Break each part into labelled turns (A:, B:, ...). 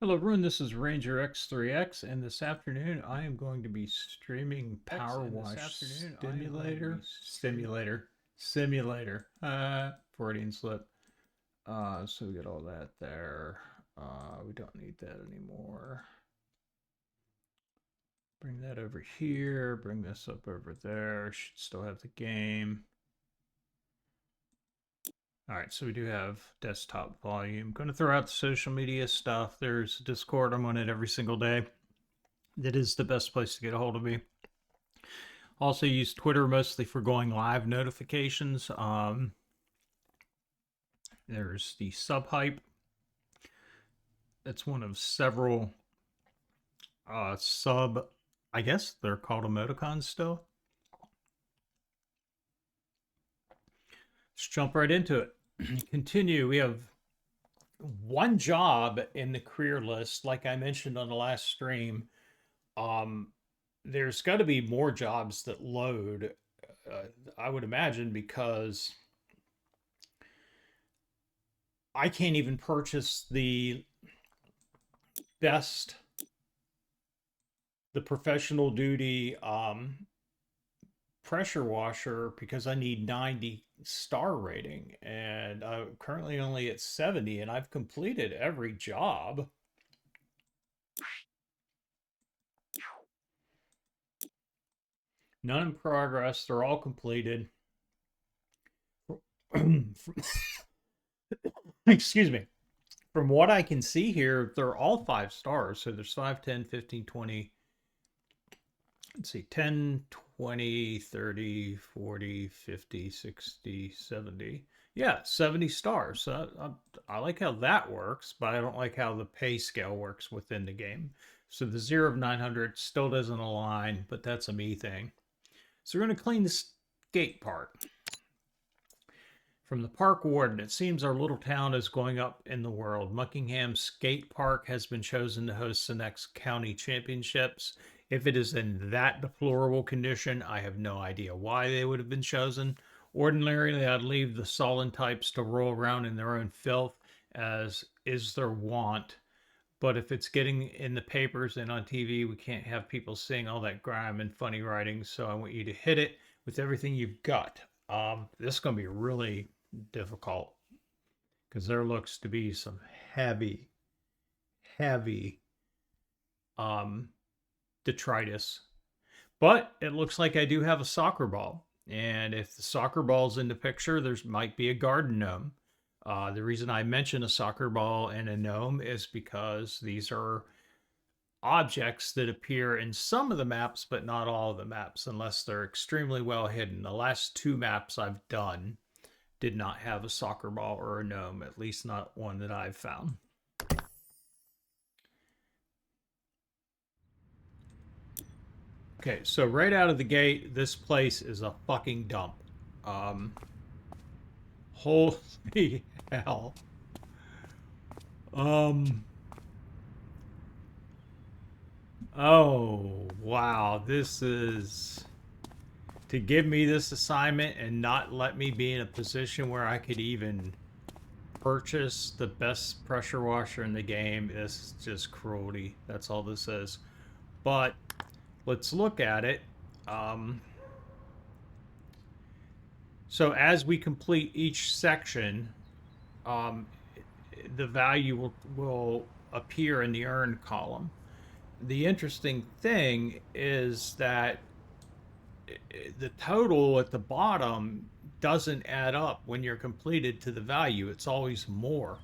A: Hello everyone, this is Ranger X3X, and this afternoon I am going to be streaming Power Wash Simulator. Freudian slip. So we got all that there. We don't need that anymore. Bring that over here, bring this up over there. Should still have the game. All right, so we do have desktop volume. Going to throw out the social media stuff. There's Discord. I'm on it every single day. That is the best place to get a hold of me. Also use Twitter mostly for going live notifications. There's the Subhype. That's one of several I guess they're called emoticons still. Let's jump right into it. Continue. We have one job in the career list, like I mentioned on the last stream. There's got to be more jobs that load, I would imagine, because I can't even purchase the professional duty pressure washer because I need 90 star rating, and I'm currently only at 70, and I've completed every job. None in progress. They're all completed. Excuse me. From what I can see here, they're all 5 stars. So there's 5, 10, 15, 20. Let's see, 10, 20, 30, 40, 50, 60, 70. Yeah, 70 stars. So I like how that works, but I don't like how the pay scale works within the game. So the 0 of 900 still doesn't align, but that's a me thing. So we're going to clean the skate part. From the park warden, it seems our little town is going up in the world. Muckingham Skate Park has been chosen to host the next county championships. If it is in that deplorable condition, I have no idea why they would have been chosen. Ordinarily, I'd leave the sullen types to roll around in their own filth, as is their wont. But if it's getting in the papers and on TV, we can't have people seeing all that grime and funny writing. So I want you to hit it with everything you've got. This is going to be really difficult because there looks to be some heavy detritus. But it looks like I do have a soccer ball. And if the soccer ball's in the picture, there might be a garden gnome. The reason I mention a soccer ball and a gnome is because these are objects that appear in some of the maps, but not all of the maps, unless they're extremely well hidden. The last 2 maps I've done did not have a soccer ball or a gnome, at least not one that I've found. Okay, so right out of the gate, this place is a fucking dump. Holy hell. Oh, wow. This is to give me this assignment and not let me be in a position where I could even purchase the best pressure washer in the game. This is just cruelty. That's all this is. But let's look at it. So as we complete each section, the value will appear in the earned column. The interesting thing is that the total at the bottom doesn't add up when you're completed to the value. It's always more.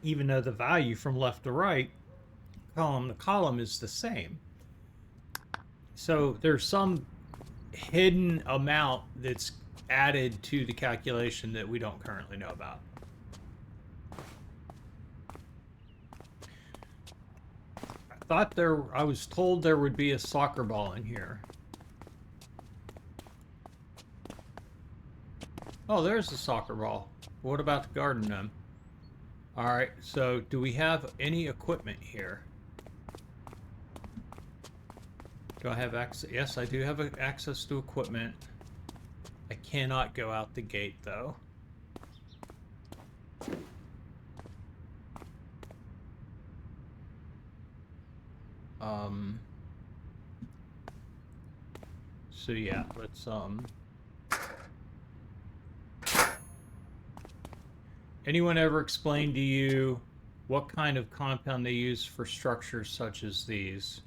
A: Even though the value from left to right column to column is the same. So there's some hidden amount that's added to the calculation that we don't currently know about. I was told there would be a soccer ball in here. Oh, there's the soccer ball. What about the garden gnome? Alright, so do we have any equipment here? Do I have access? Yes, I do have access to equipment. I cannot go out the gate, though. So yeah, let's anyone ever explain to you what kind of compound they use for structures such as these?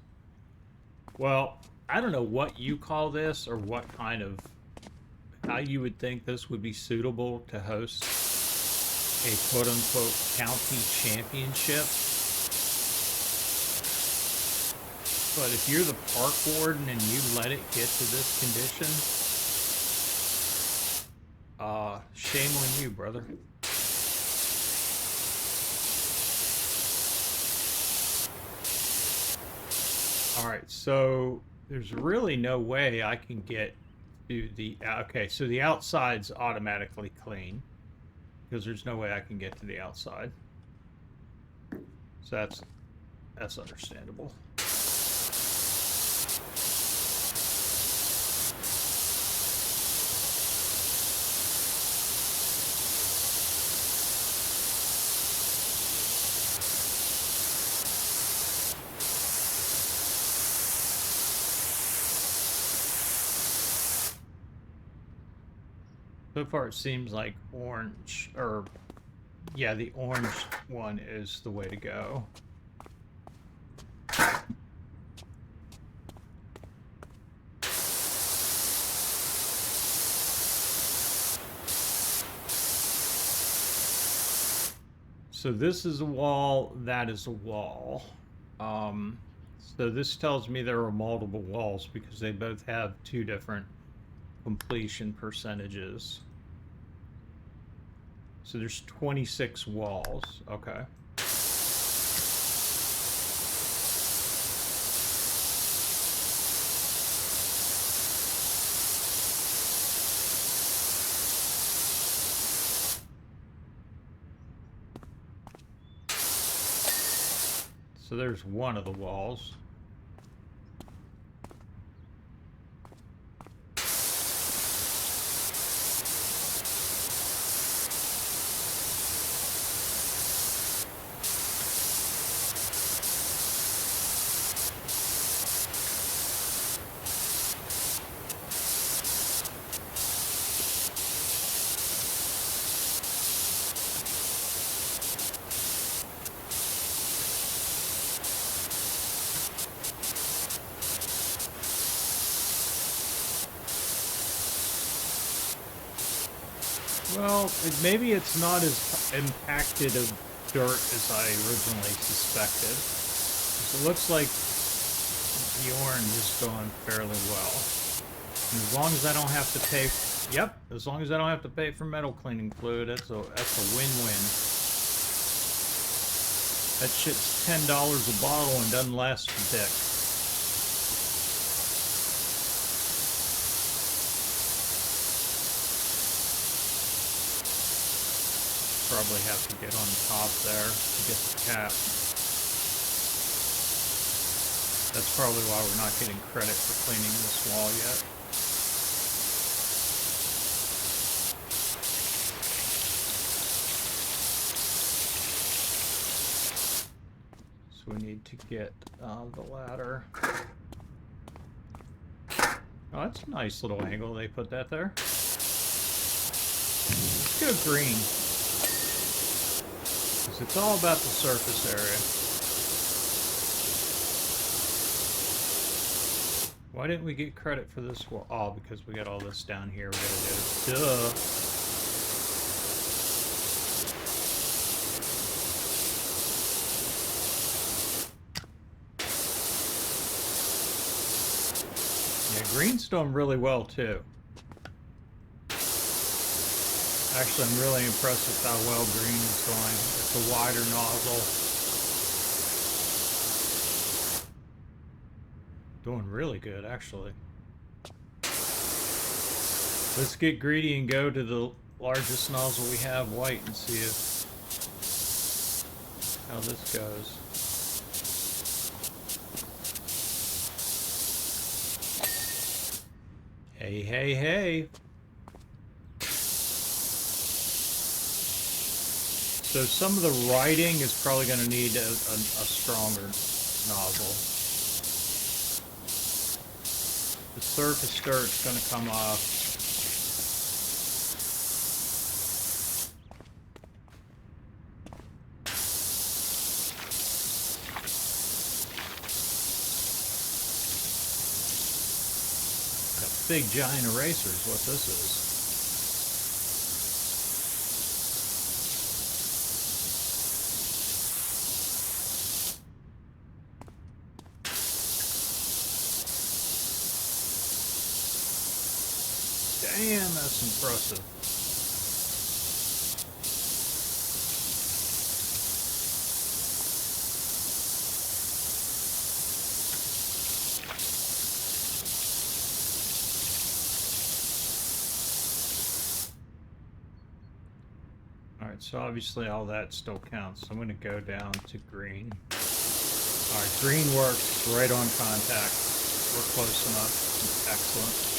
A: Well, I don't know what you call this or what kind of how you would think this would be suitable to host a quote-unquote county championship. But if you're the park warden and you let it get to this condition, shame on you, brother. Alright, so there's really no way I can get to the... Okay, so the outside's automatically clean. Because there's no way I can get to the outside. So that's understandable. So far it seems like orange, or yeah, the orange one is the way to go. So this is a wall, that is a wall. So this tells me there are multiple walls because they both have two different completion percentages. So there's 26 walls. Okay. So there's one of the walls. Well, maybe it's not as impacted of dirt as I originally suspected. It looks like the orange is going fairly well. And as long as I don't have to pay... Yep, as long as I don't have to pay for metal cleaning fluid, that's a win-win. That shit's $10 a bottle and doesn't last for dick. Probably have to get on top there to get the cap. That's probably why we're not getting credit for cleaning this wall yet. So we need to get the ladder. Oh, that's a nice little angle they put that there. Let's go green. It's all about the surface area. Why didn't we get credit for this wall? Oh, because we got all this down here we gotta do. Duh. Yeah, green's doing really well too. Actually, I'm really impressed with how well green is going. It's a wider nozzle. Doing really good, actually. Let's get greedy and go to the largest nozzle we have, white, and see how this goes. Hey, hey, hey. So some of the writing is probably going to need a stronger nozzle. The surface dirt's going to come off. Big giant erasers, what this is. Damn, that's impressive. Alright, so obviously all that still counts. So I'm going to go down to green. Alright, green works right on contact. We're close enough. Excellent.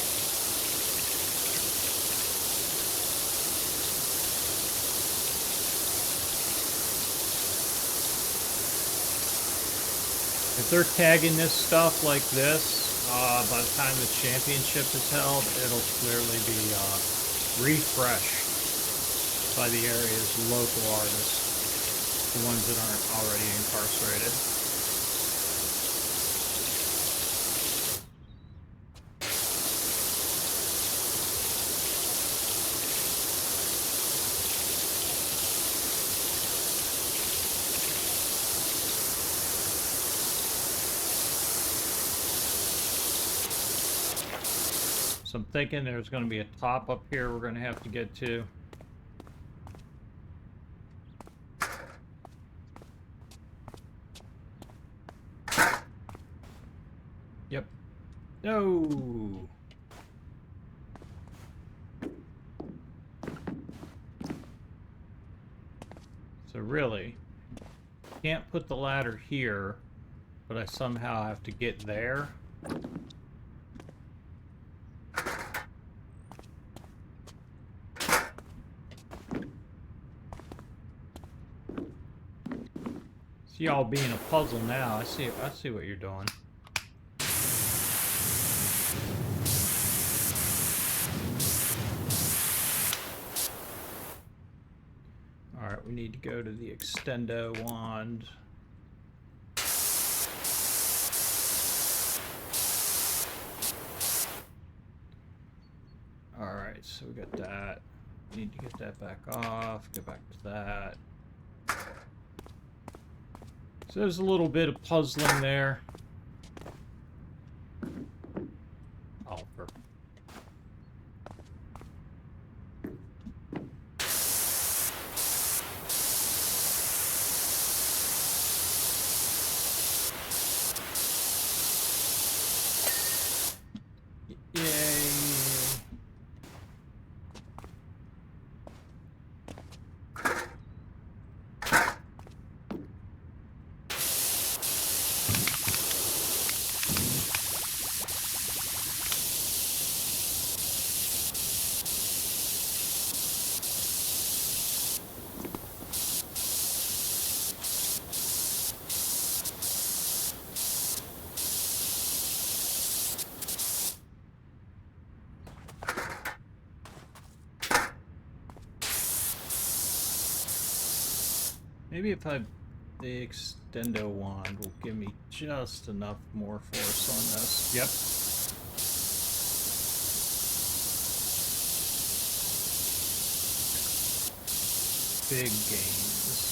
A: If they're tagging this stuff like this, by the time the championship is held, it'll clearly be refreshed by the area's local artists, the ones that aren't already incarcerated. So I'm thinking there's going to be a top up here we're going to have to get to. Yep. No. So really, can't put the ladder here, but I somehow have to get there. See y'all being a puzzle now. I see what you're doing. Alright, we need to go to the extendo wand. Alright, so we got that. Need to get that back off, go back to that. So there's a little bit of puzzling there. Oliver. Yay. Maybe if the extendo wand will give me just enough more force on this. Yep. Big gains.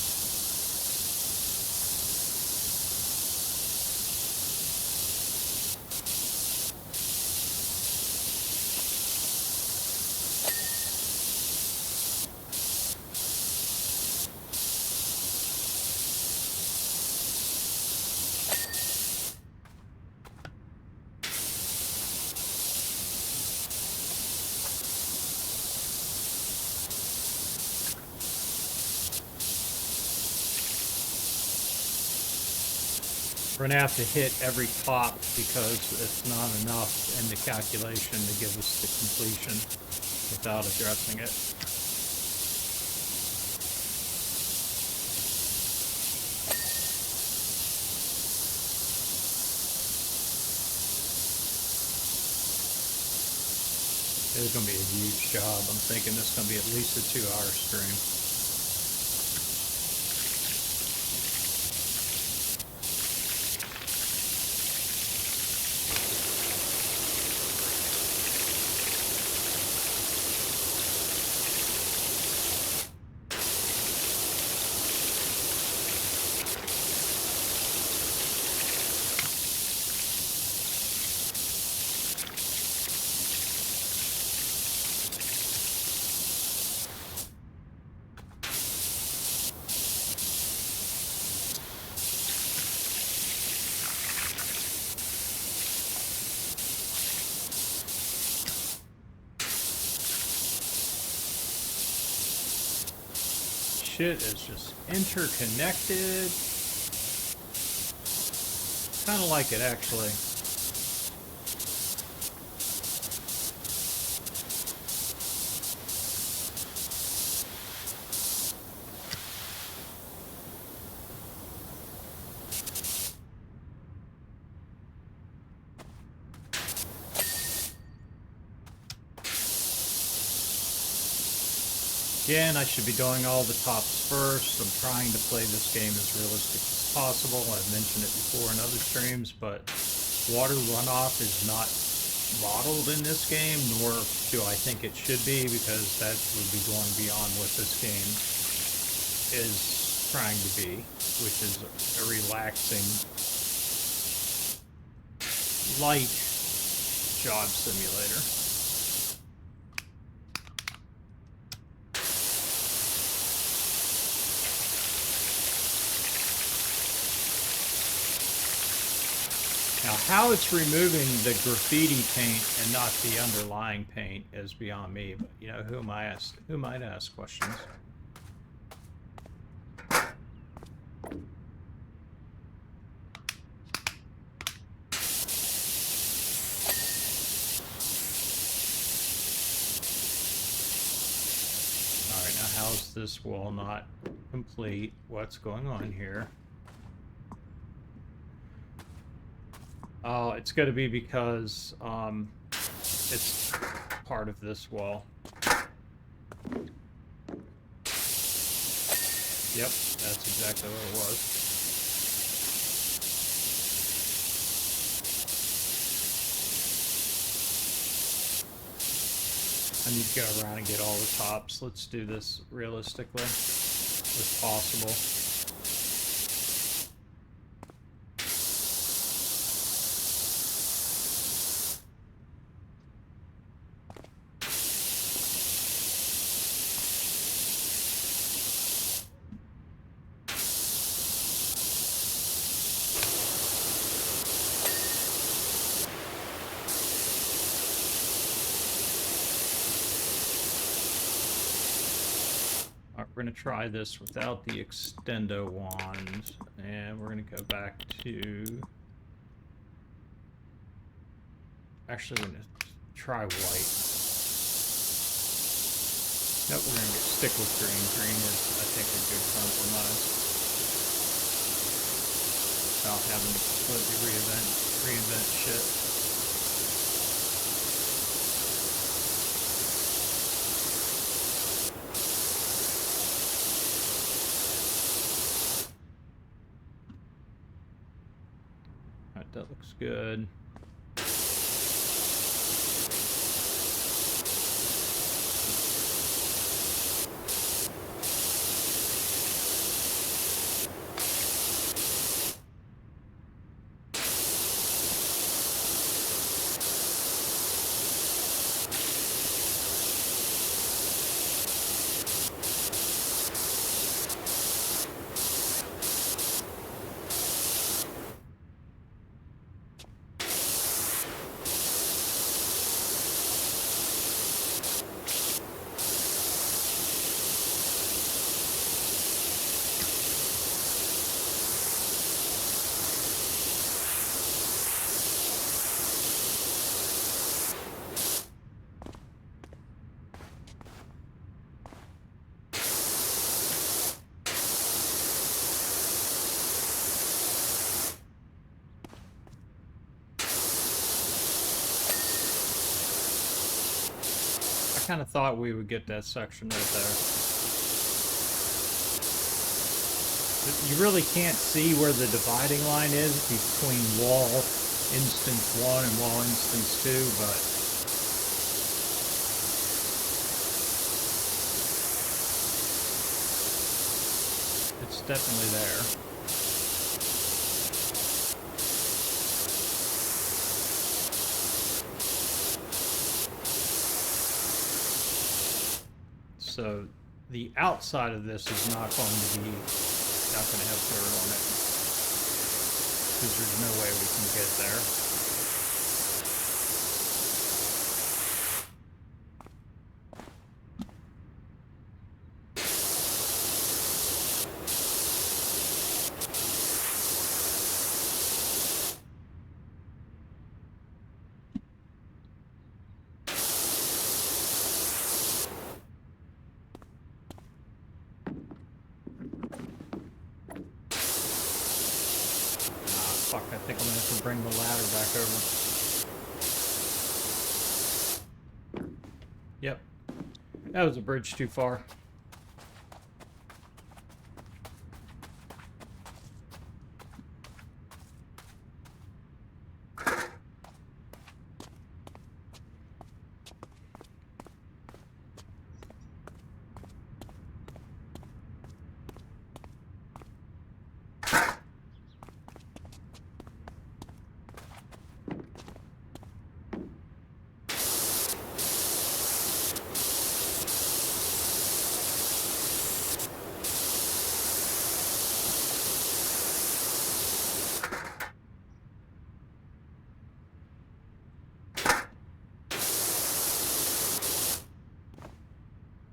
A: We're going to have to hit every top because it's not enough in the calculation to give us the completion without addressing it. It's going to be a huge job. I'm thinking this is going to be at least a 2-hour stream. Shit is just interconnected. Kind of like it, actually. Again, I should be doing all the tops first. I'm trying to play this game as realistic as possible. I've mentioned it before in other streams, but water runoff is not modeled in this game, nor do I think it should be, because that would be going beyond what this game is trying to be, which is a relaxing, light job simulator. Now, how it's removing the graffiti paint and not the underlying paint is beyond me. But you know, who might ask questions? All right, now how's this wall not complete? What's going on here? Oh, it's going to be because it's part of this wall. Yep, that's exactly what it was. I need to go around and get all the tops. Let's do this realistically as possible. We're going to try this without the extendo wand, and we're going to go back to... Actually, we're going to try white. Nope, we're going to stick with green. Green is, I think, a good compromise. Without having to completely reinvent shit. That looks good. kind of thought we would get that section right there. But you really can't see where the dividing line is between wall instance 1 and wall instance 2, but it's definitely there. So the outside of this is not going to have dirt on it, because there's no way we can get there. Fuck, I think I'm gonna have to bring the ladder back over. Yep. That was a bridge too far.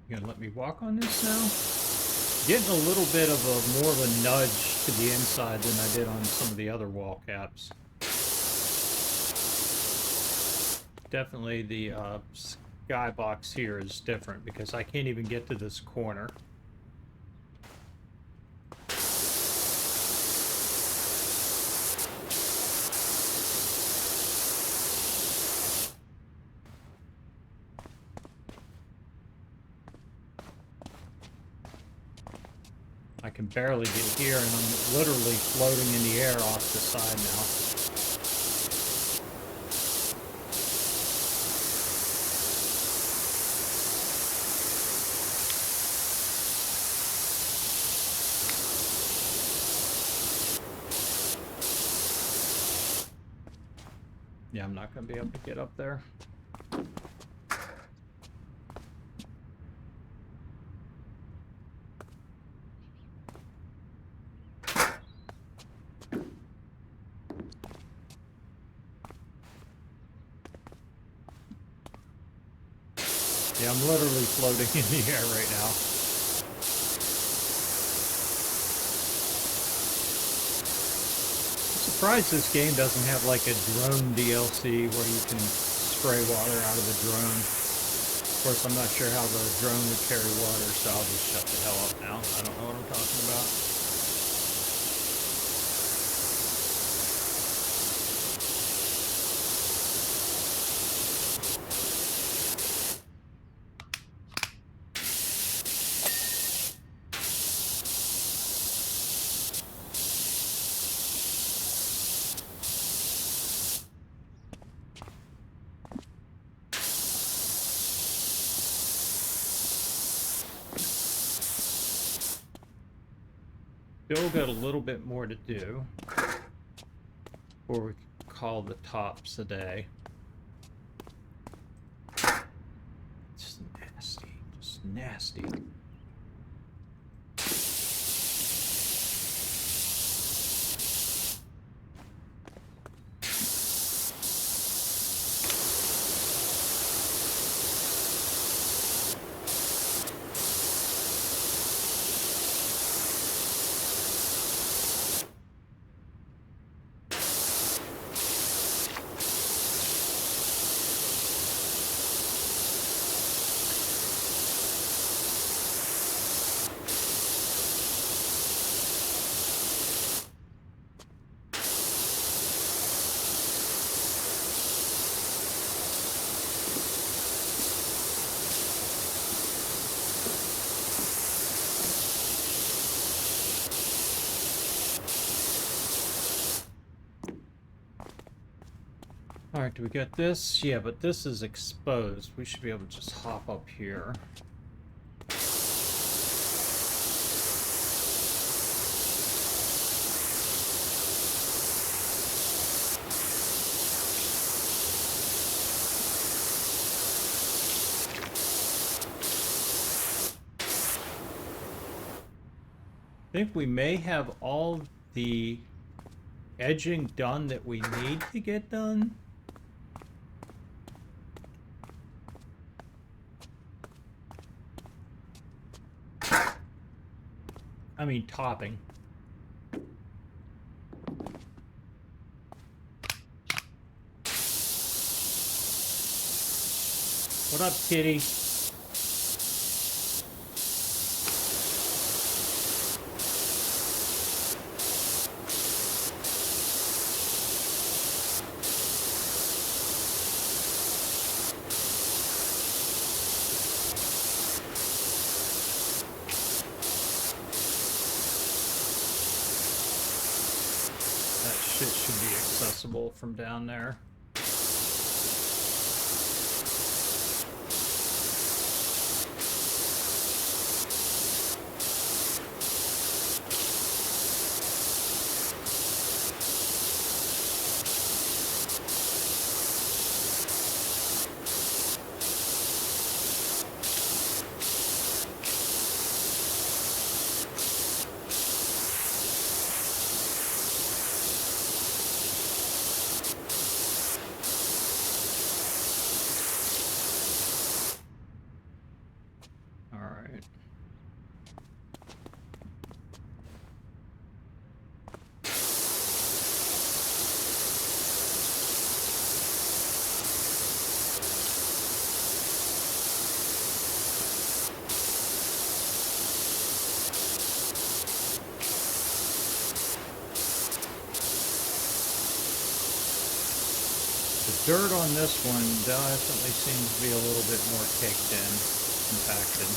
A: You gonna let me walk on this now? Getting a little bit of a more of a nudge to the inside than I did on some of the other wall caps. Definitely the skybox here is different because I can't even get to this corner. I can barely get here, and I'm literally floating in the air off the side now. Yeah, I'm not going to be able to get up there. Yeah, I'm literally floating in the air right now. I'm surprised this game doesn't have like a drone DLC where you can spray water out of the drone. Of course, I'm not sure how the drone would carry water, so I'll just shut the hell up now. I don't know what I'm talking about. Still got a little bit more to do before we call the tops a day. Just nasty, just nasty. Alright, do we get this? Yeah, but this is exposed. We should be able to just hop up here. I think we may have all the edging done that we need to get done. I mean, topping. What up, kitty? Shit should be accessible from down there. The dirt on this one definitely seems to be a little bit more caked in, compacted.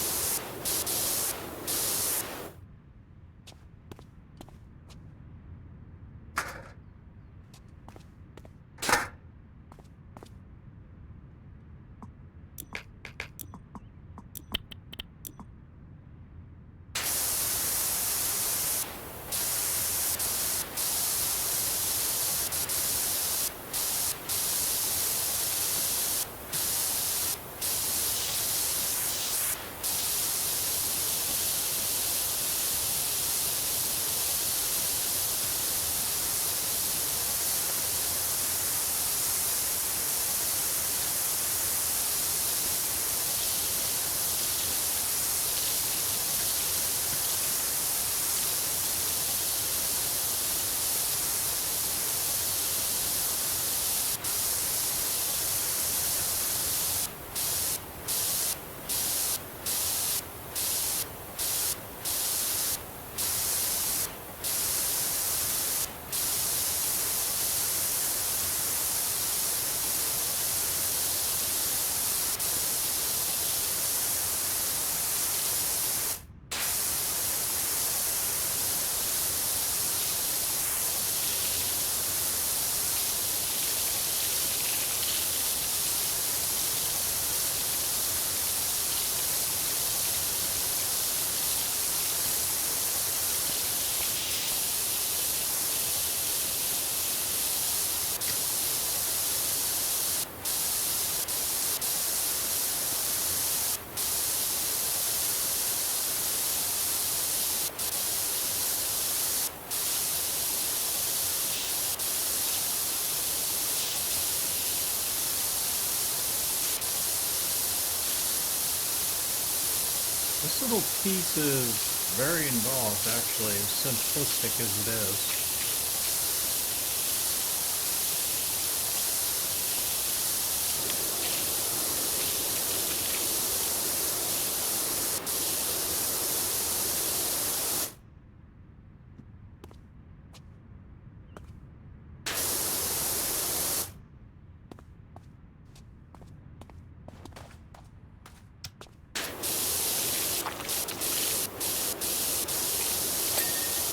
A: This little piece is very involved, actually, as simplistic as it is.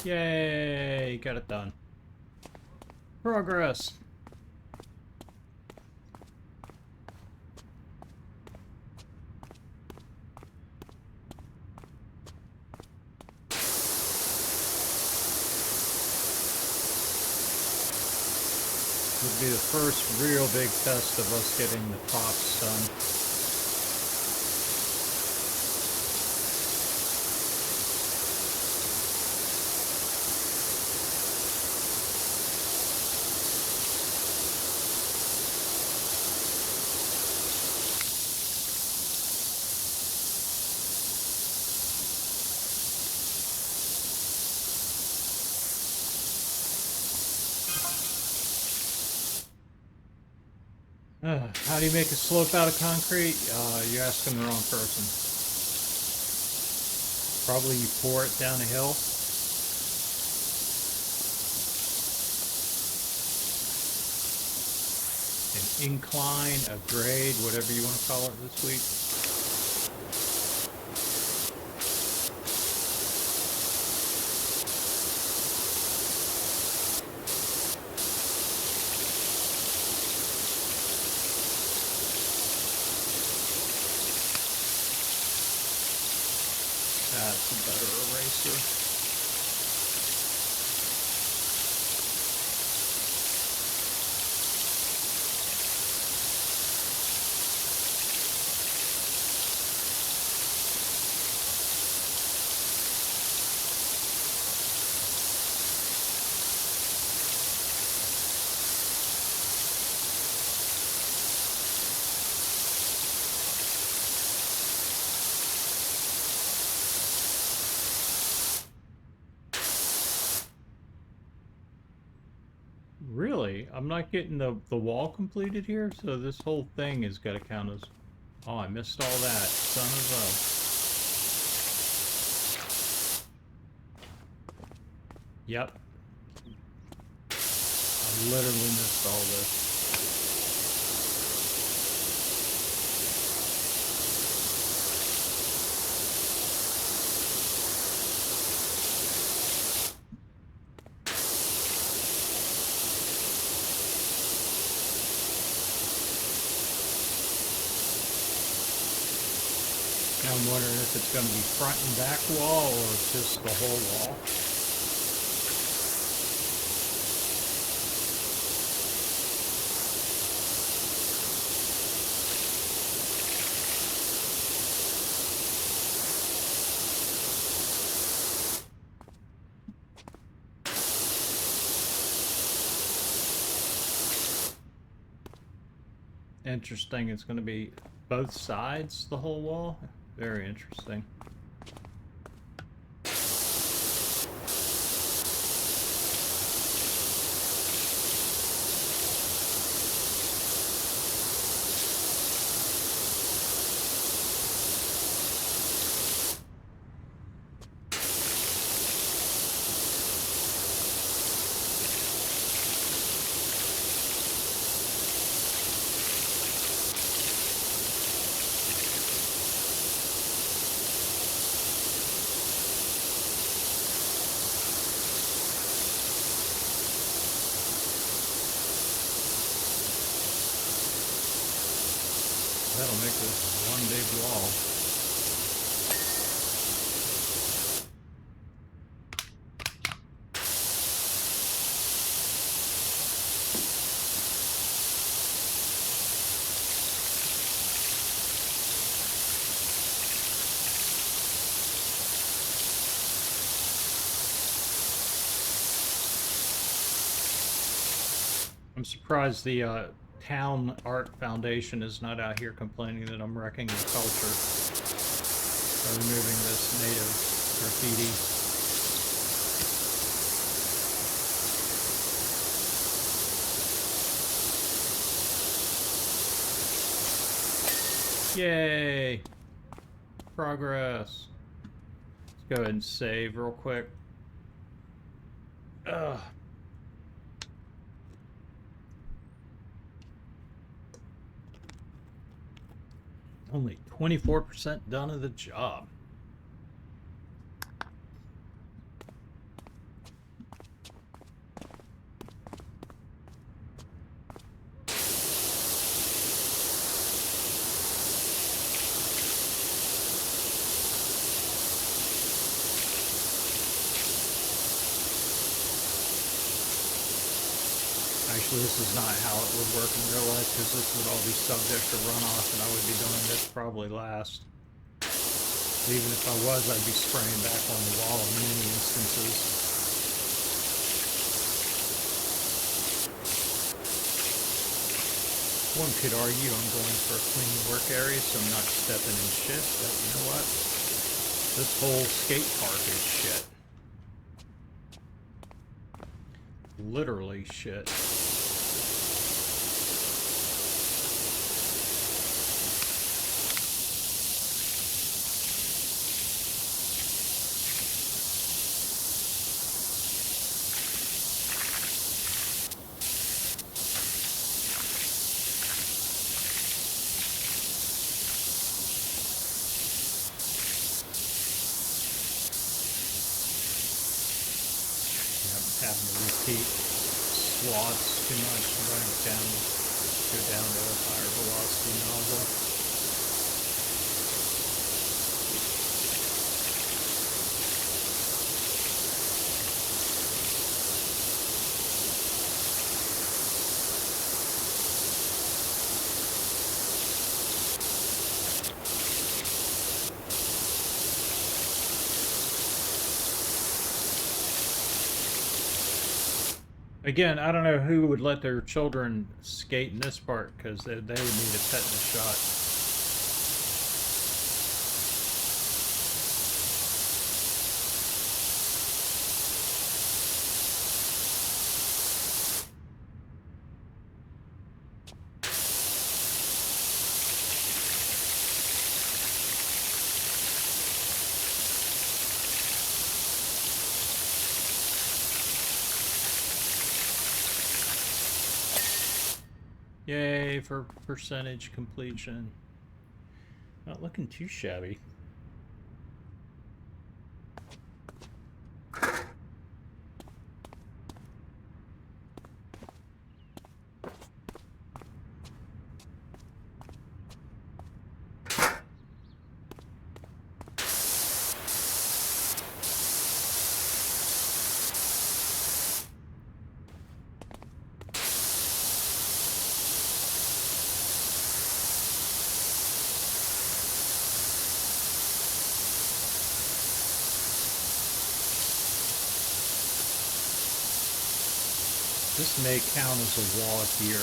A: Yay! Got it done. Progress. would be the first real big test of us getting the tops done. How do you make a slope out of concrete? You're asking the wrong person. Probably you pour it down a hill. An incline, a grade, whatever you want to call it this week. That's a better eraser. Really? I'm not getting the wall completed here, so this whole thing has got to count as... Oh, I missed all that. Son of a... Yep. I literally missed all this. Now I'm wondering if it's going to be front and back wall or just the whole wall. Interesting, it's going to be both sides, the whole wall? Very interesting. That'll make this one big wall. I'm surprised the Town Art Foundation is not out here complaining that I'm wrecking the culture by removing this native graffiti. Yay! Progress. Let's go ahead and save real quick. Ugh. Only 24% done of the job. I Actually, this is not how it would work in real life because this would all be subject to runoff and I would be doing this probably last. Even if I was, I'd be spraying back on the wall in many instances. One could argue I'm going for a clean work area so I'm not stepping in shit, but you know what? This whole skate park is shit. Literally shit. Having to repeat slots too much to go down to a higher velocity nozzle. Again, I don't know who would let their children skate in this part because they would need a tetanus shot. Yay for percentage completion. Not looking too shabby. This may count as a wall here.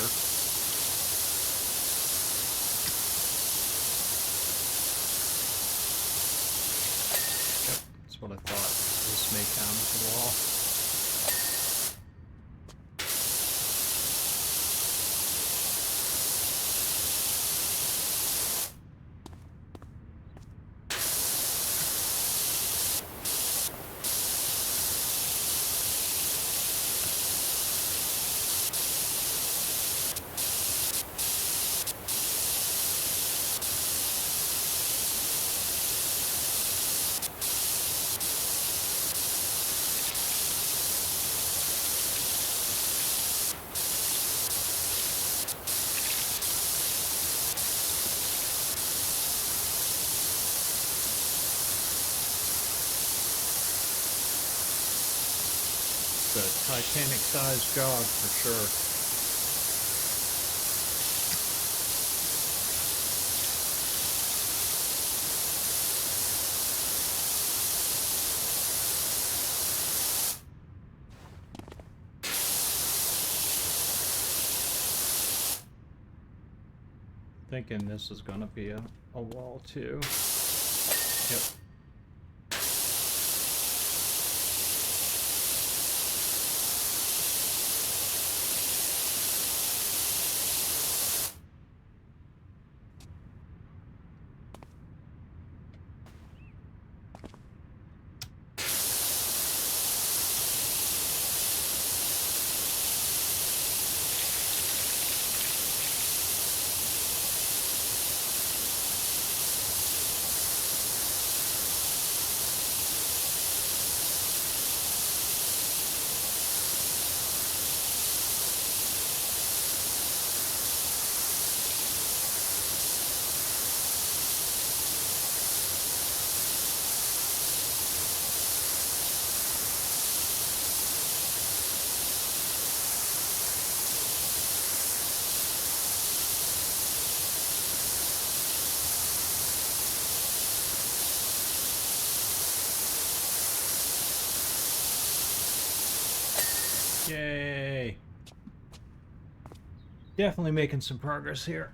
A: Yep, that's what I thought. This may count as a wall. A Titanic-sized jog for sure. Thinking this is going to be a wall too. Yep. Yay! Definitely making some progress here.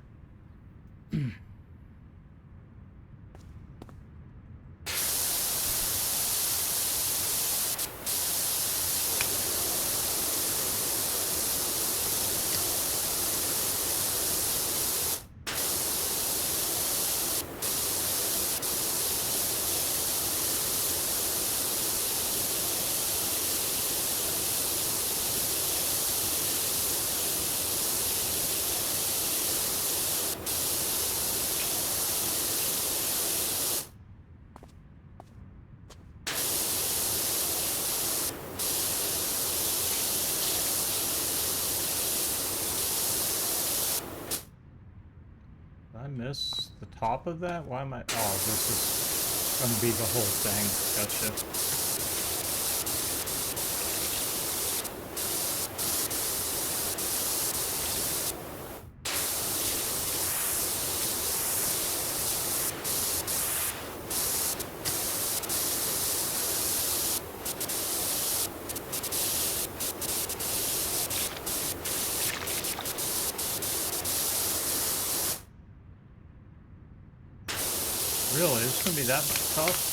A: I miss the top of that? Why am I... Oh, this is going to be the whole thing. Gotcha. Really? It's going to be that tough?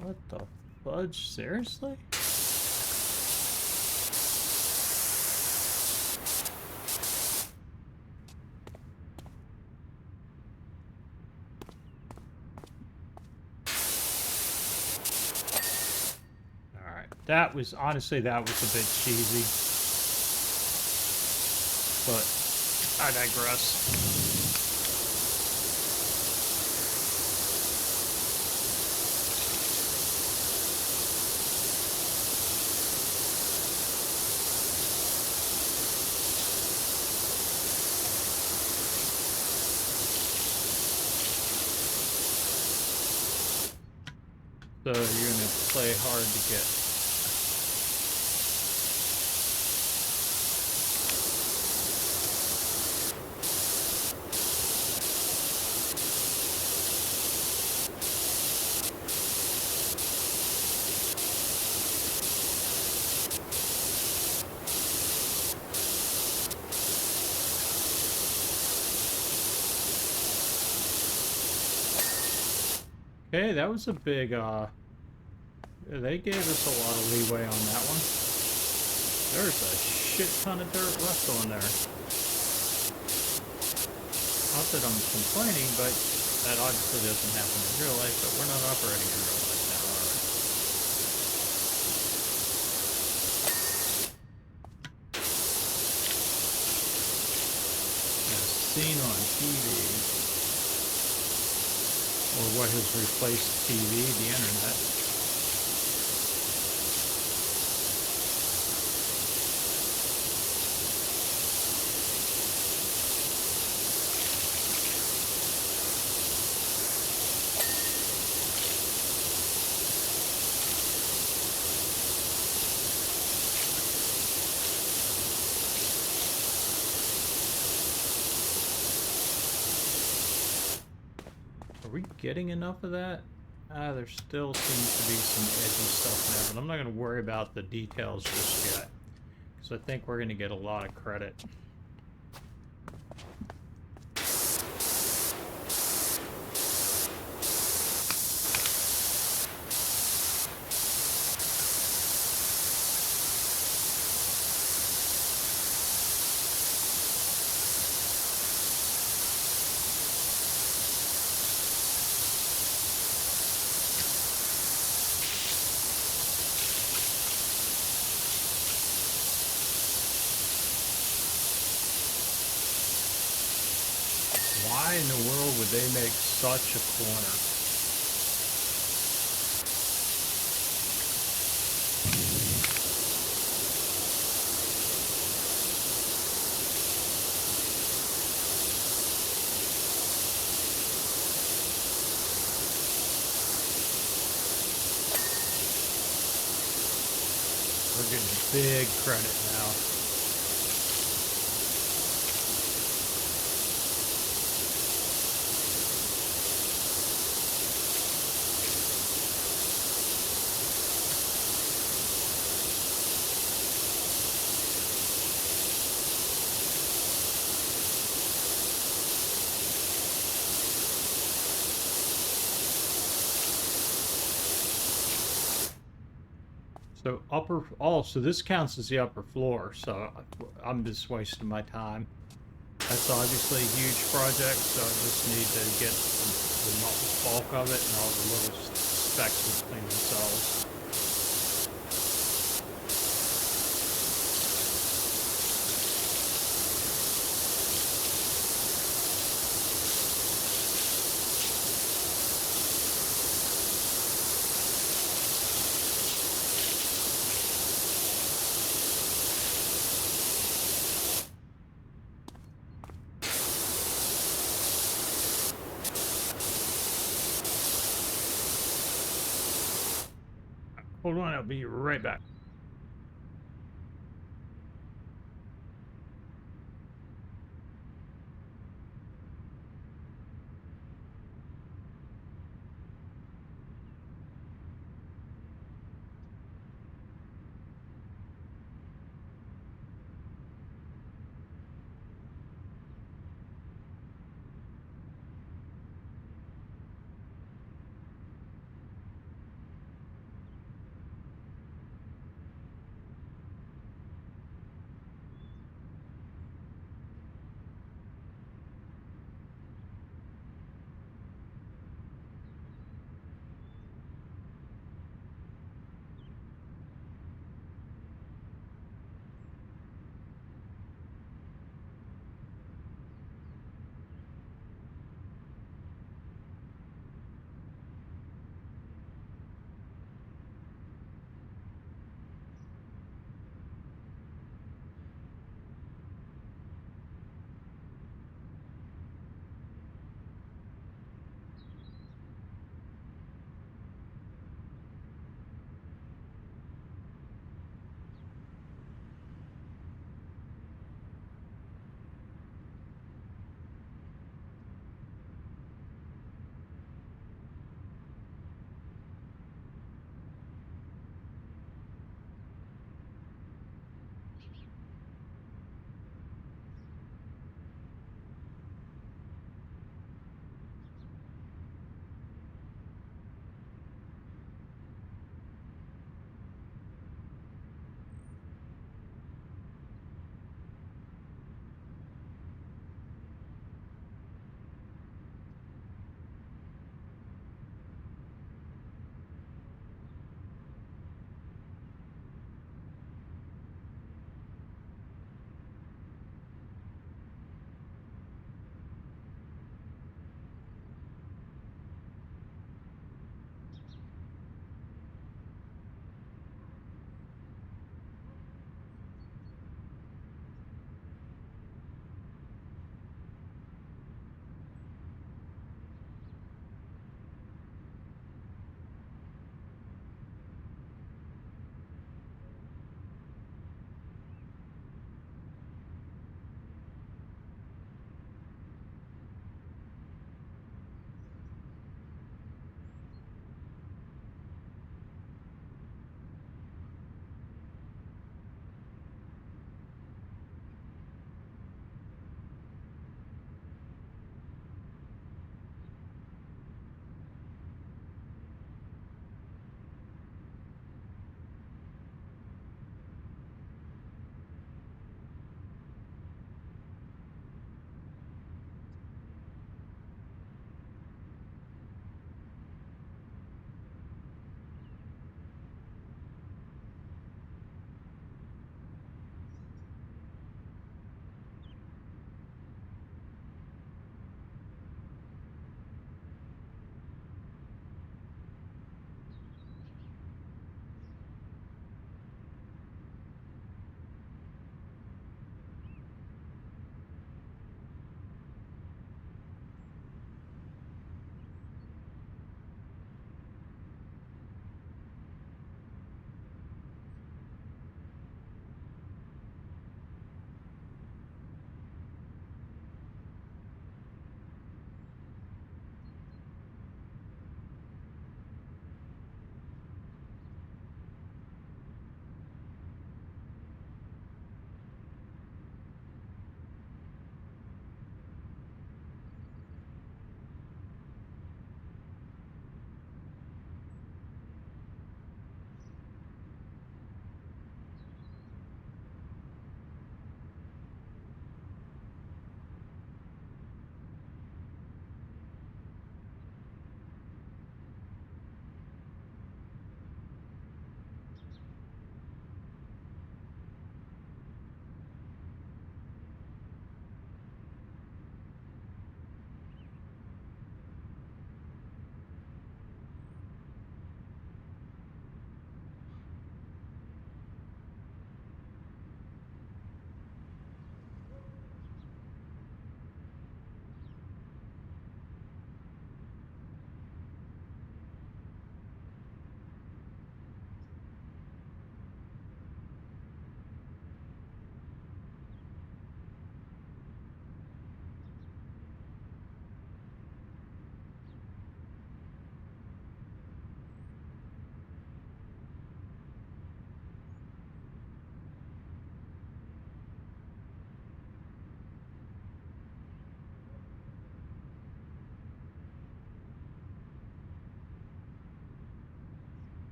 A: What the fudge? Seriously? That was, honestly, that was a bit cheesy. But I digress. So you're gonna play hard to get. Okay, that was a big, they gave us a lot of leeway on that one. There's a shit ton of dirt left on there. Not that I'm complaining, but that obviously doesn't happen in real life, but we're not operating in real life now, are we? As seen on TV. Or what has replaced TV, the internet. Are we getting enough of that? There still seems to be some edgy stuff in there, but I'm not going to worry about the details just yet, because I think we're going to get a lot of credit. Why in the world would they make such a corner? getting big credit now. So so this counts as the upper floor, so I'm just wasting my time. That's obviously a huge project, so I just need to get the bulk of it and all the little specs will clean themselves. Hold on, I'll be right back.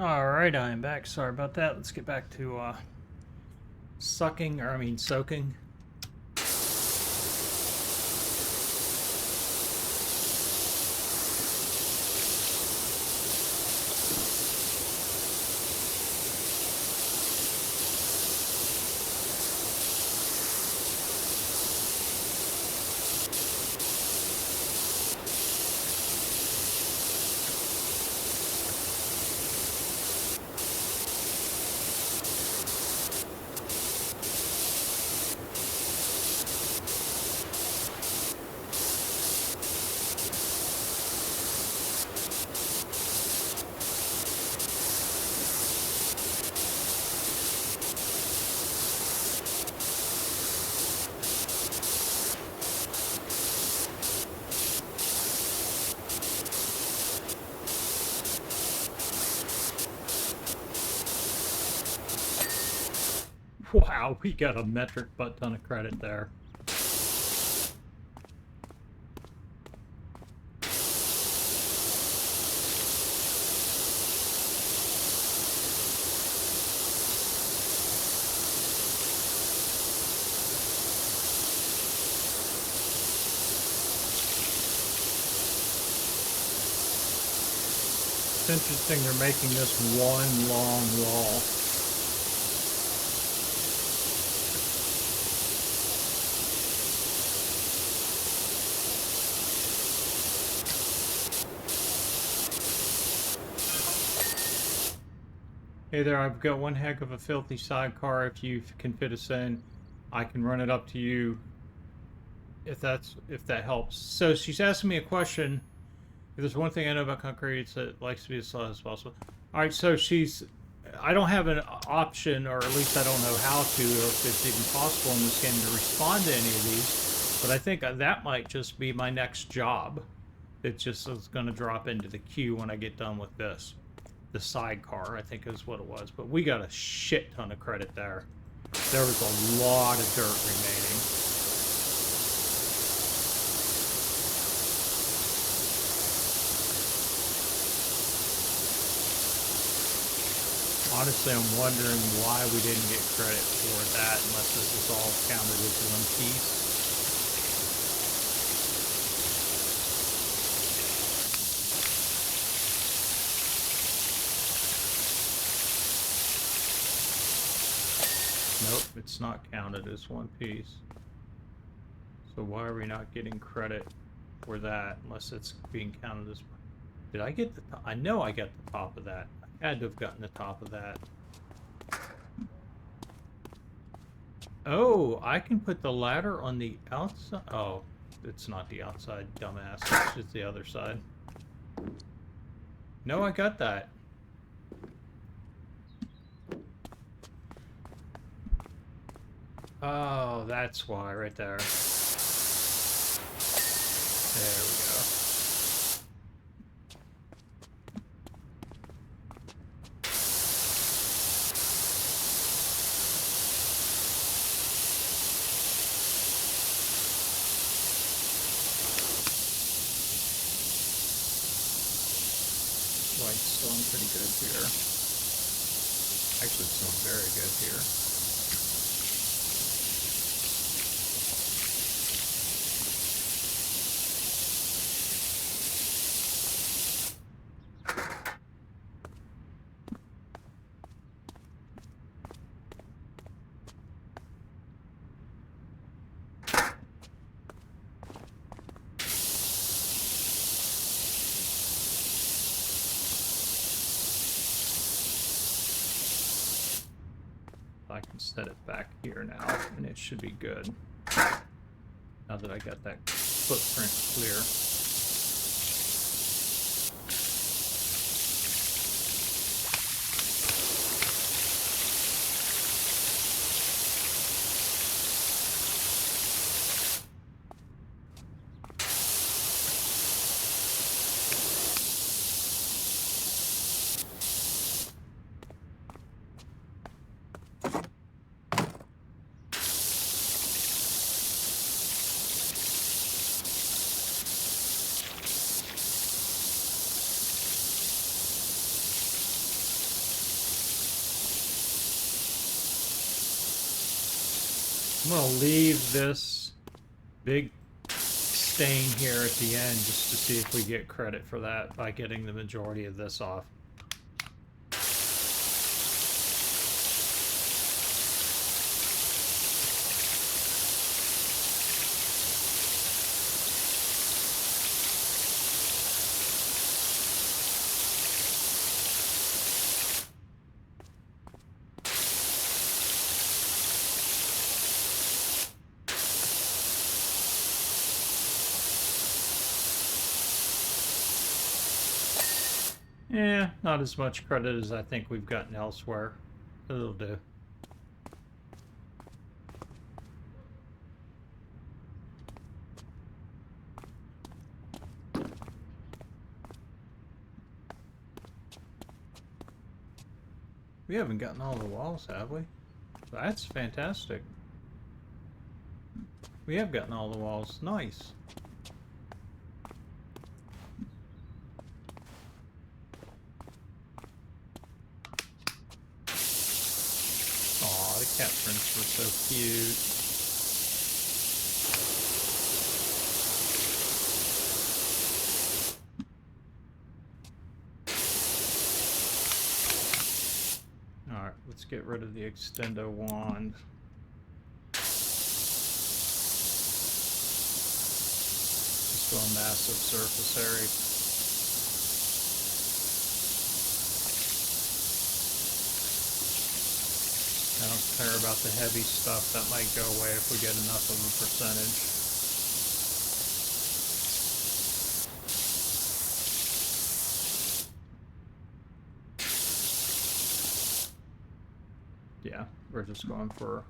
A: All right, I am back. Sorry about that. Let's get back to soaking. Wow, we got a metric butt ton of credit there. It's interesting they're making this one long wall. Hey there, I've got one heck of a filthy sidecar. If you can fit us in, I can run it up to you if that helps. So she's asking me a question. If there's one thing I know about concrete, it's that it likes to be as slow as possible. All right, so I don't have an option, or at least I don't know how to, or if it's even possible in this game to respond to any of these. But I think that might just be my next job. It just is going to drop into the queue when I get done with this. The sidecar, I think, is what it was. But we got a shit ton of credit there. There was a lot of dirt remaining. Honestly, I'm wondering why we didn't get credit for that unless this is all counted as one piece. Nope, it's not counted as one piece. So why are we not getting credit for that unless it's being counted as... Did I get the top? I know I got the top of that. I had to have gotten the top of that. Oh, I can put the ladder on the outside. Oh, it's not the outside, dumbass. It's just the other side. No, I got that. Oh, that's why, right there. There we go. White's still pretty good here. Actually, it's still very good here. I can set it back here now, and it should be good. Now that I got that footprint clear. I'm going to leave this big stain here at the end just to see if we get credit for that by getting the majority of this off. Yeah, not as much credit as I think we've gotten elsewhere. It'll do. We haven't gotten all the walls, have we? That's fantastic. We have gotten all the walls. Nice. Aw, the cat prints were so cute. Alright, let's get rid of the extendo wand. Just go a massive surface area. I don't care about the heavy stuff. That might go away if we get enough of a percentage. Yeah, we're just going for...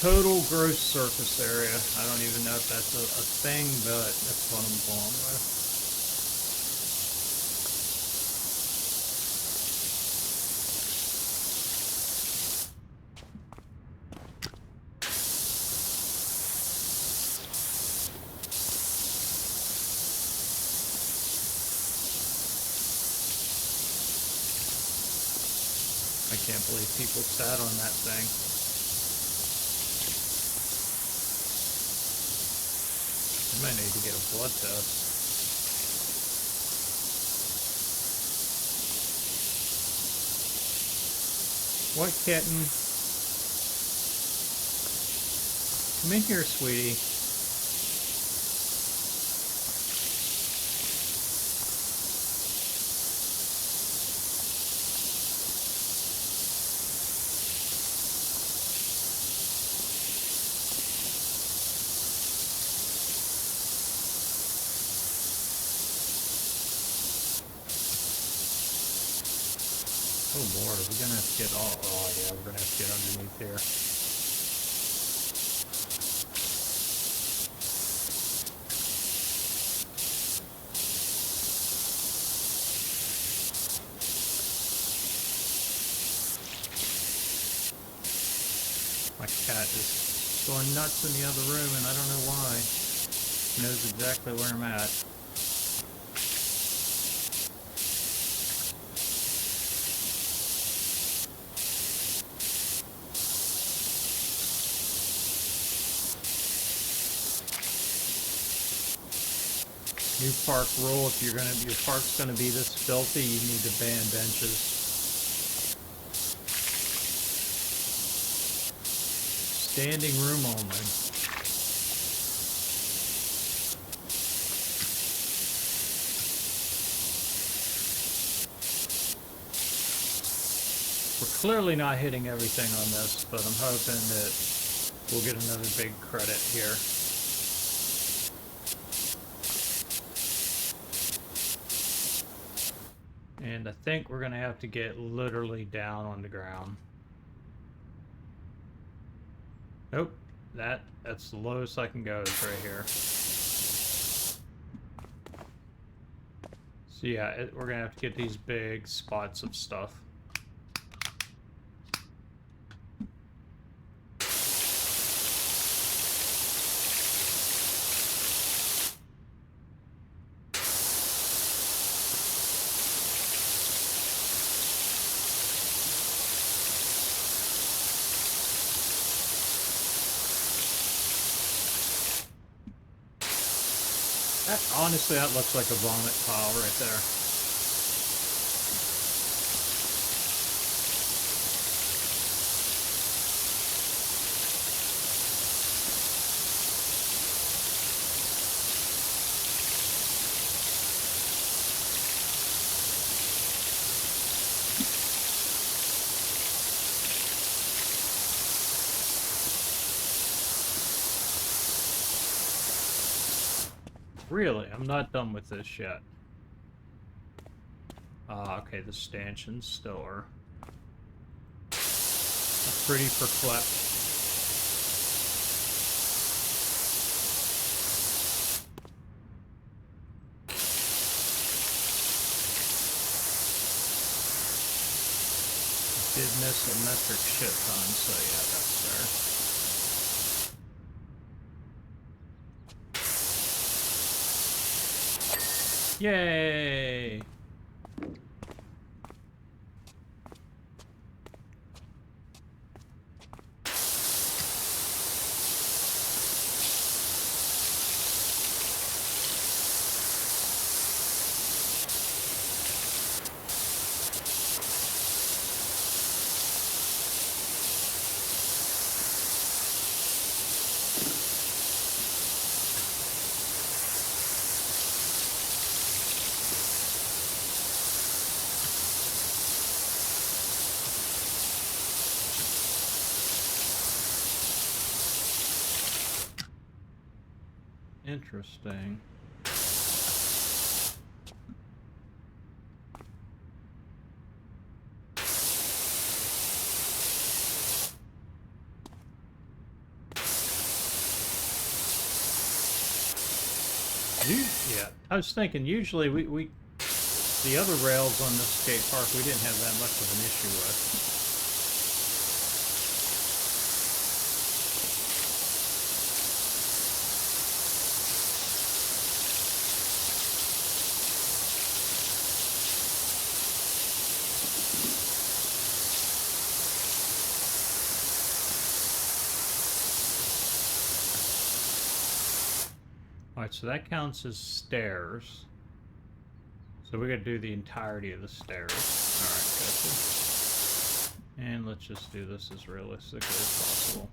A: total gross surface area. I don't even know if that's a thing, but that's what I'm going with. I can't believe people sat on that thing. I might need to get a blood test. What, kitten? Come in here, sweetie. Oh Lord, are we gonna have to get all... oh yeah, we're gonna have to get underneath here. My cat is going nuts in the other room and I don't know why. He knows exactly where I'm at. New park rule, if your park's gonna be this filthy, you need to ban benches. Standing room only. We're clearly not hitting everything on this, but I'm hoping that we'll get another big credit here. And I think we're going to have to get literally down on the ground. Nope, that's the lowest I can go is right here. So yeah, we're going to have to get these big spots of stuff. Honestly, that looks like a vomit pile right there. Really? I'm not done with this yet. Okay, the stanchions still are pretty perplexed. Did miss a metric shit ton, so yeah, that's there. Yay! Interesting. Yeah, I was thinking usually the other rails on this skate park we didn't have that much of an issue with. Alright, so that counts as stairs. So we gotta do the entirety of the stairs. Alright, gotcha. And let's just do this as realistically as possible.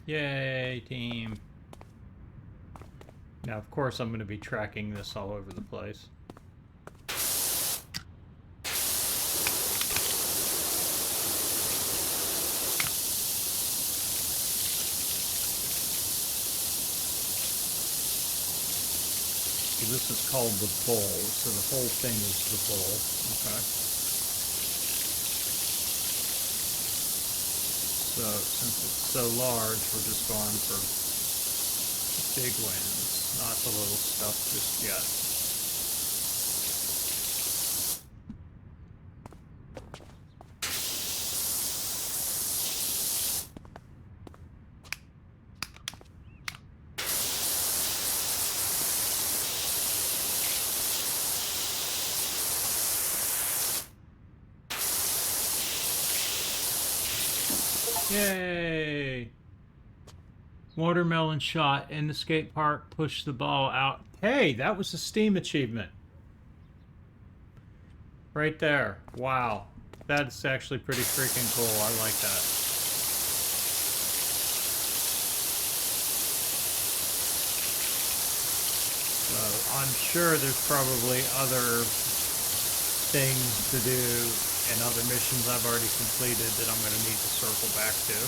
A: Yay, team. Now, of course, I'm going to be tracking this all over the place. So this is called the bowl, so the whole thing is the bowl. Okay. So since it's so large, we're just going for big wins, not the little stuff just yet. Yay! Watermelon shot in the skate park, push the ball out. Hey, that was a Steam achievement. Right there. Wow. That's actually pretty freaking cool. I like that. So I'm sure there's probably other things to do and other missions I've already completed that I'm going to need to circle back to.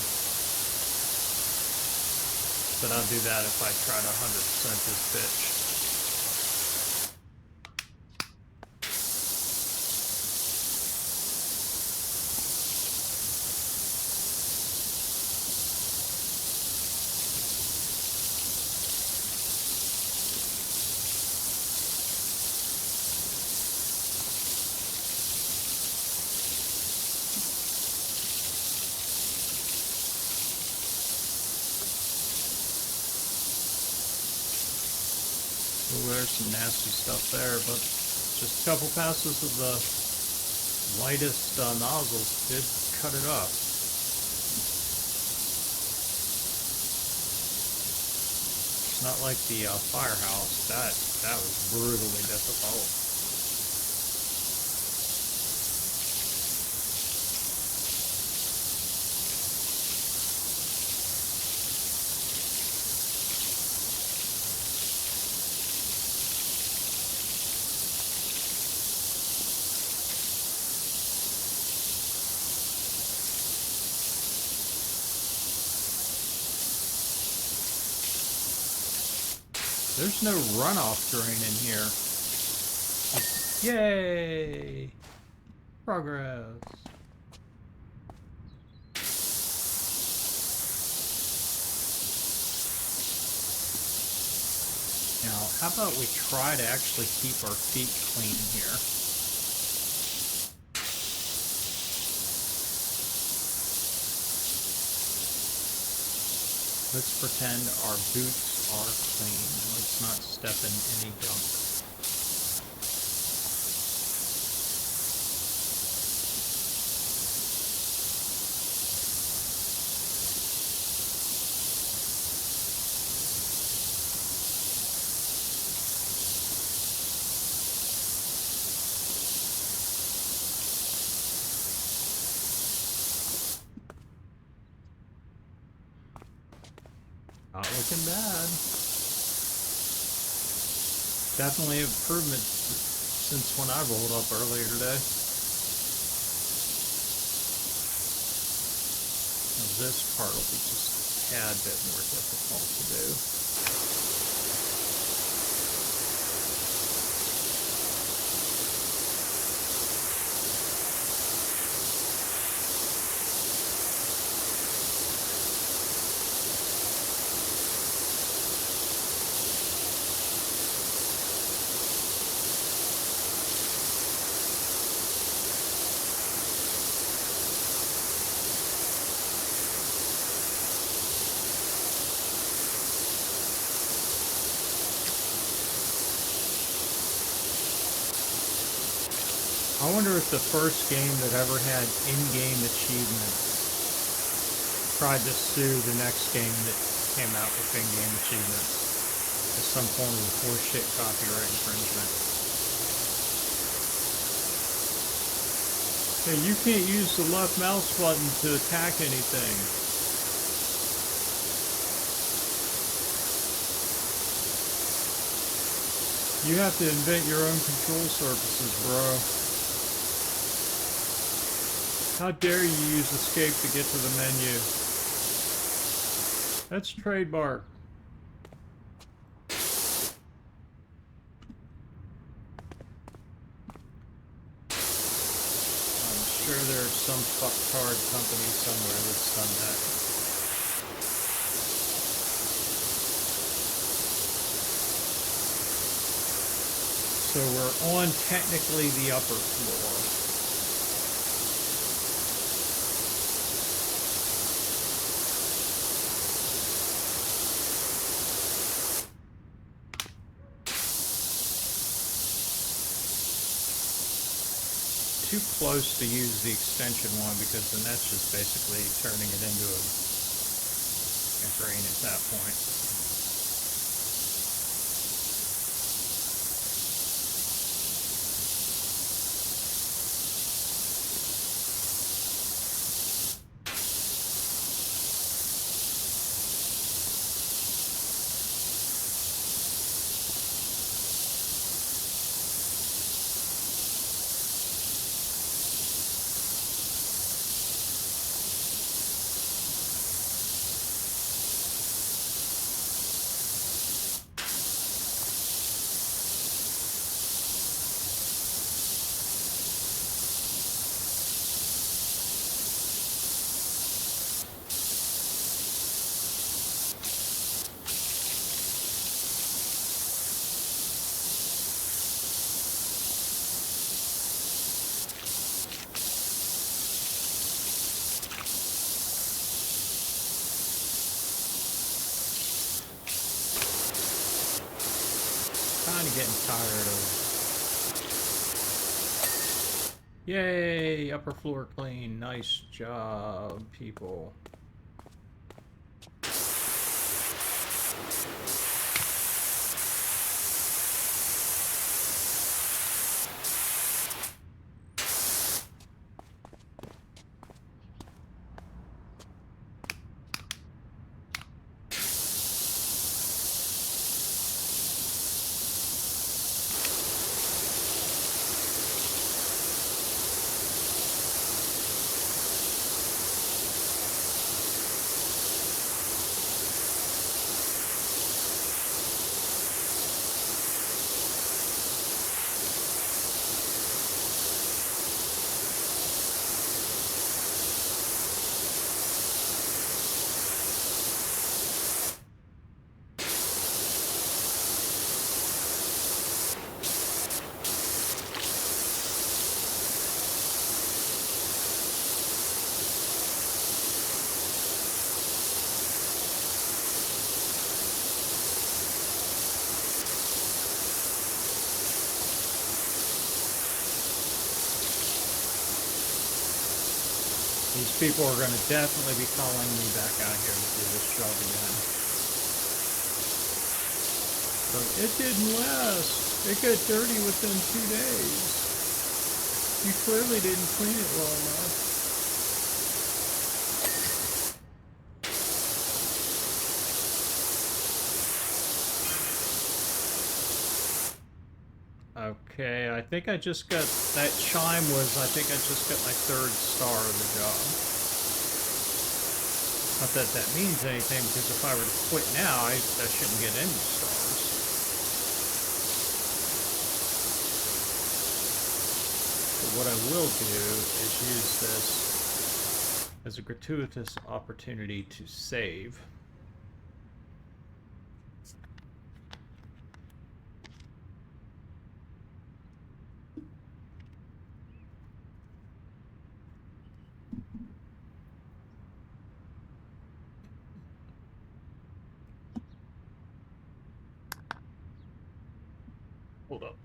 A: But I'll do that if I try to 100% this bitch. Oh, there's some nasty stuff there, but just a couple passes of the lightest nozzles did cut it up. It's not like the firehouse. That was brutally difficult. There's no runoff drain in here. Yay! Progress. Now, how about we try to actually keep our feet clean here? Let's pretend our boots are clean. Let's not step in any gunk. Not looking bad. Definitely improvement since when I rolled up earlier today. Now this part will be just a tad bit more difficult to do. I wonder if the first game that ever had in-game achievements tried to sue the next game that came out with in-game achievements as some form of horseshit copyright infringement. Hey, you can't use the left mouse button to attack anything. You have to invent your own control surfaces, bro. How dare you use escape to get to the menu? That's trademark. I'm sure there's some fucktard company somewhere that's done that. So we're on technically the upper floor. Too close to use the extension one because then that's just basically turning it into a drain at that point. getting tired of. Yay! Upper floor clean. Nice job, people. These people are going to definitely be calling me back out here to do this job again. But it didn't last. It got dirty within 2 days. You clearly didn't clean it well enough. Okay, I think I just got, that chime was, I think I just got my 3rd star of the job. Not that that means anything, because if I were to quit now, I shouldn't get any stars. But what I will do is use this as a gratuitous opportunity to save. Hold up.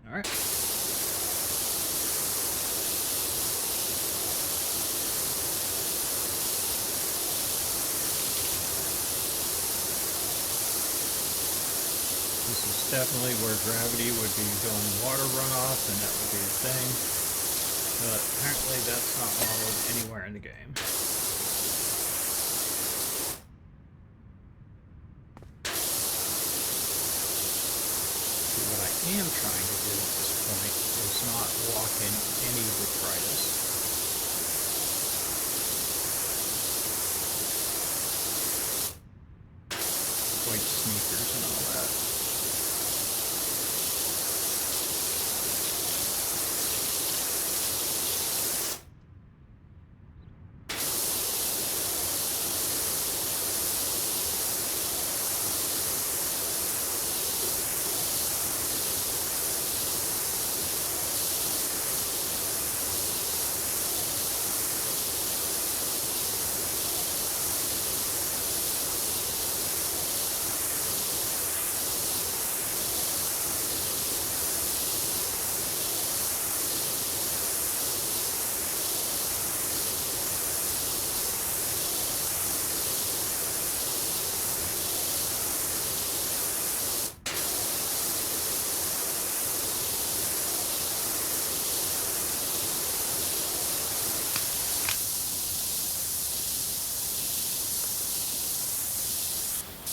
A: All right. This is definitely where gravity would be doing water runoff, and that would be a thing. But apparently that's not modeled anywhere in the game. What I am trying to do at this point is not walk in any detritus. White sneakers and all that.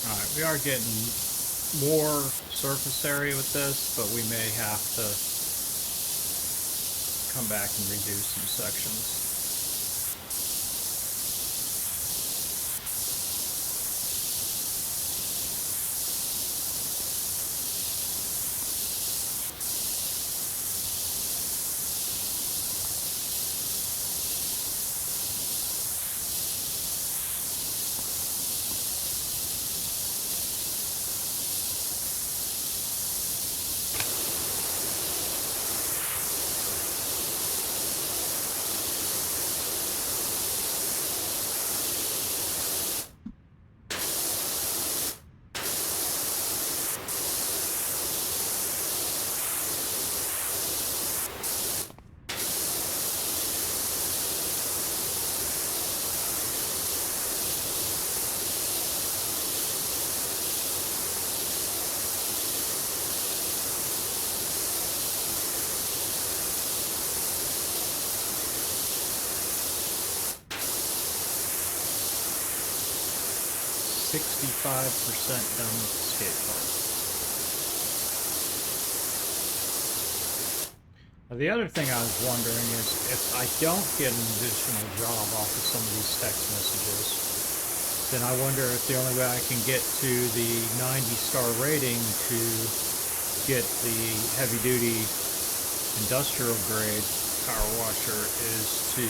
A: Alright, we are getting more surface area with this, but we may have to come back and redo some sections. 65% done with the skate park. Now, the other thing I was wondering is if I don't get an additional job off of some of these text messages, then I wonder if the only way I can get to the 90-star rating to get the heavy-duty industrial grade power washer is to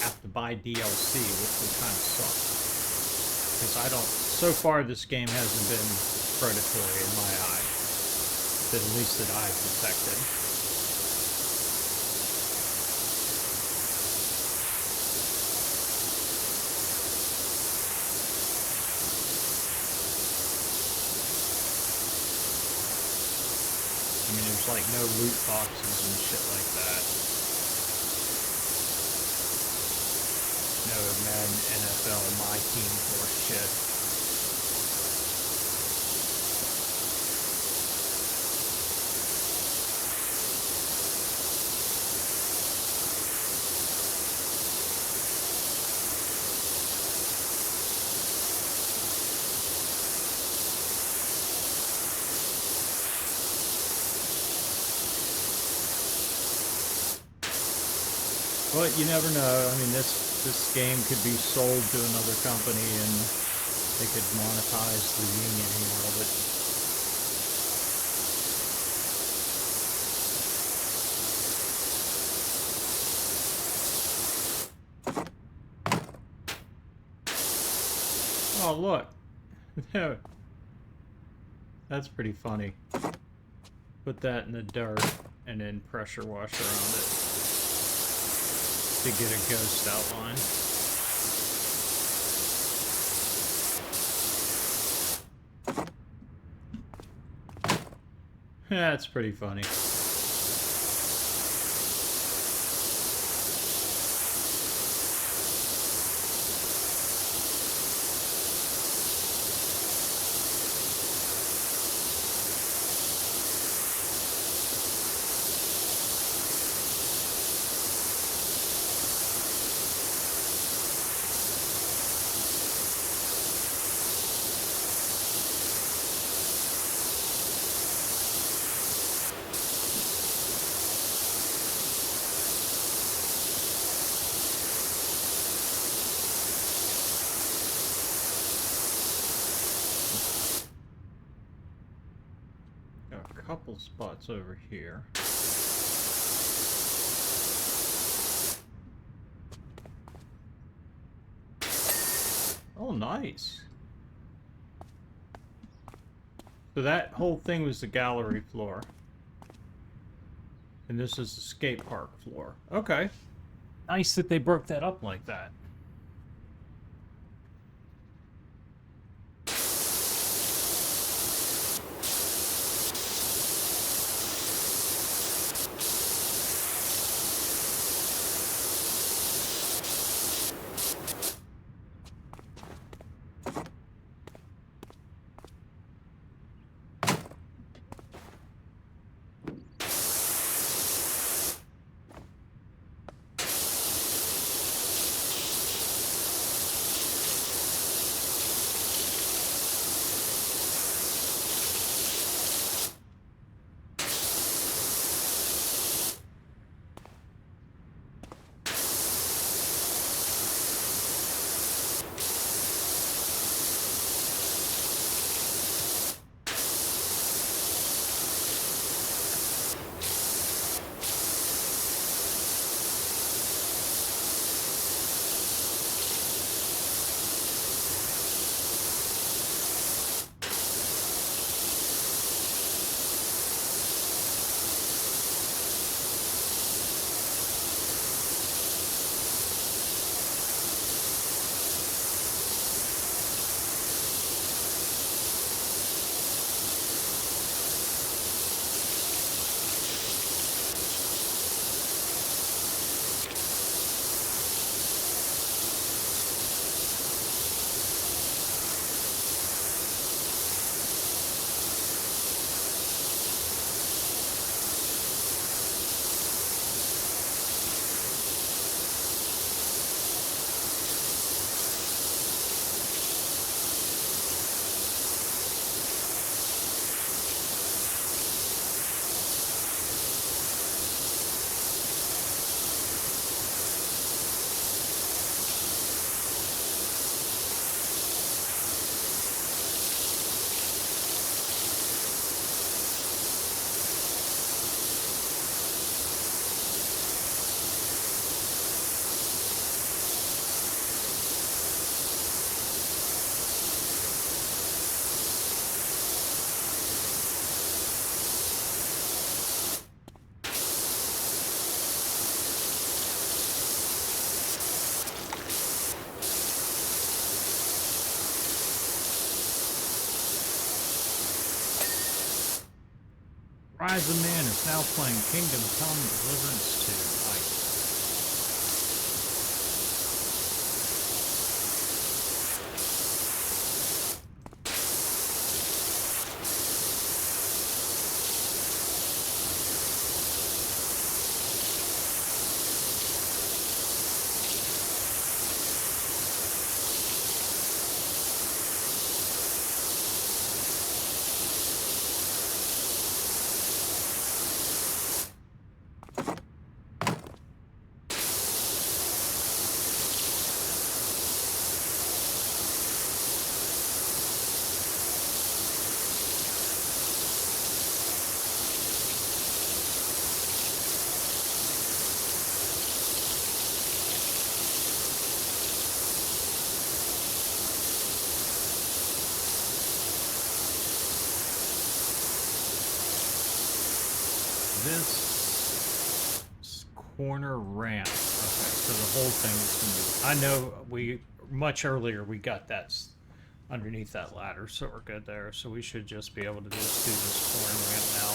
A: have to buy DLC, which would kind of suck. Because so far this game hasn't been predatory in my eye. At least that I've detected. I mean, there's like no loot boxes and shit like that. No Madden NFL My Team horse shit. But you never know. I mean, this game could be sold to another company and they could monetize the union out of it. Oh, look. That's pretty funny. Put that in the dirt and then pressure wash around it to get a ghost outline. That's pretty funny. Couple spots over here. Oh, nice. So that whole thing was the gallery floor. And this is the skate park floor. Okay. Nice that they broke that up like that. Rise of Man is now playing Kingdom Come Deliverance 2. Nice. This corner ramp. Okay, so the whole thing is going to be. I know we much earlier we got that underneath that ladder, so we're good there. So we should just be able to just do this corner ramp now.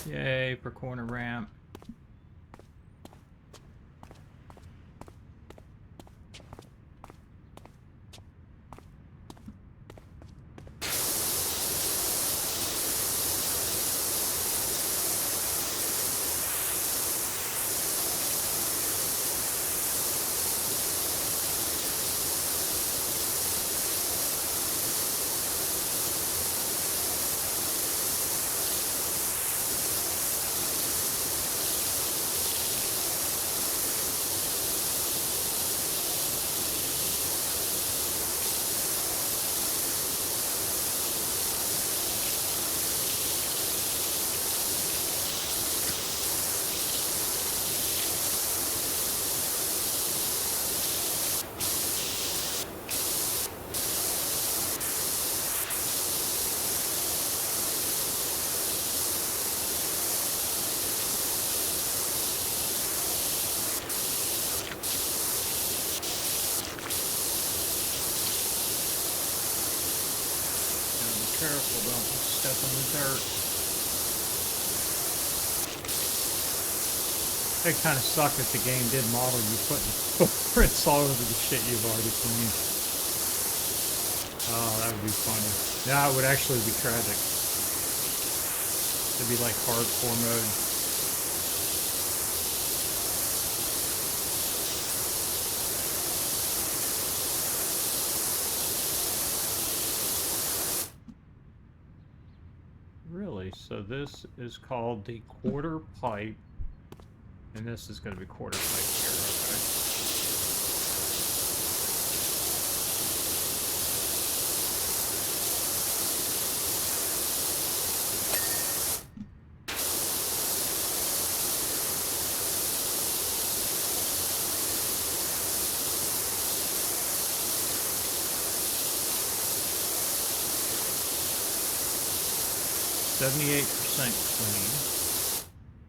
A: Yay for corner ramp. Careful, don't step in the dirt. It kind of sucked that the game did model you putting footprints all over the shit you've already cleaned. Oh, that would be funny. No, it would actually be tragic. It'd be like hardcore mode. Really? So this is called the quarter pipe, and this is going to be quarter pipe here, okay. 78%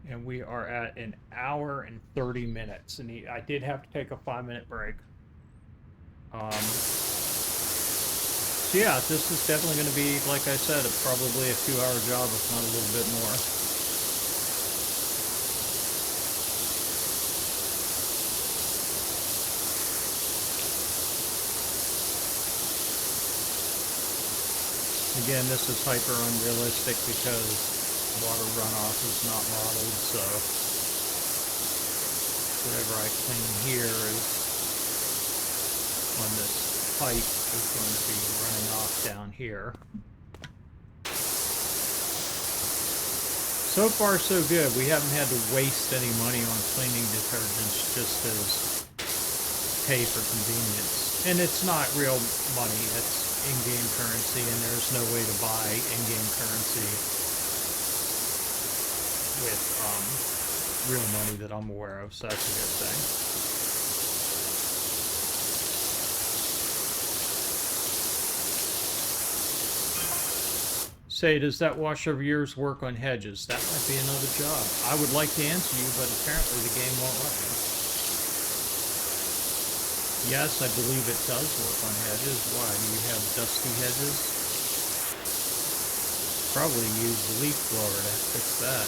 A: clean. And we are at an hour and 30 minutes. And I did have to take a 5-minute break. So yeah, this is definitely going to be, like I said, probably a 2-hour job, if not a little bit more. Again, this is hyper unrealistic because water runoff is not modeled, so whatever I clean here is on this pipe is going to be running off down here. So far so good. We haven't had to waste any money on cleaning detergents just as pay for convenience. And it's not real money, it's in-game currency, and there's no way to buy in-game currency with real money that I'm aware of, so that's a good thing. Say, does that wash over years work on hedges? That might be another job. I would like to answer you, but apparently the game won't let me. Yes, I believe it does work on hedges. Why? Do you have dusty hedges? Probably use the leaf blower to fix that.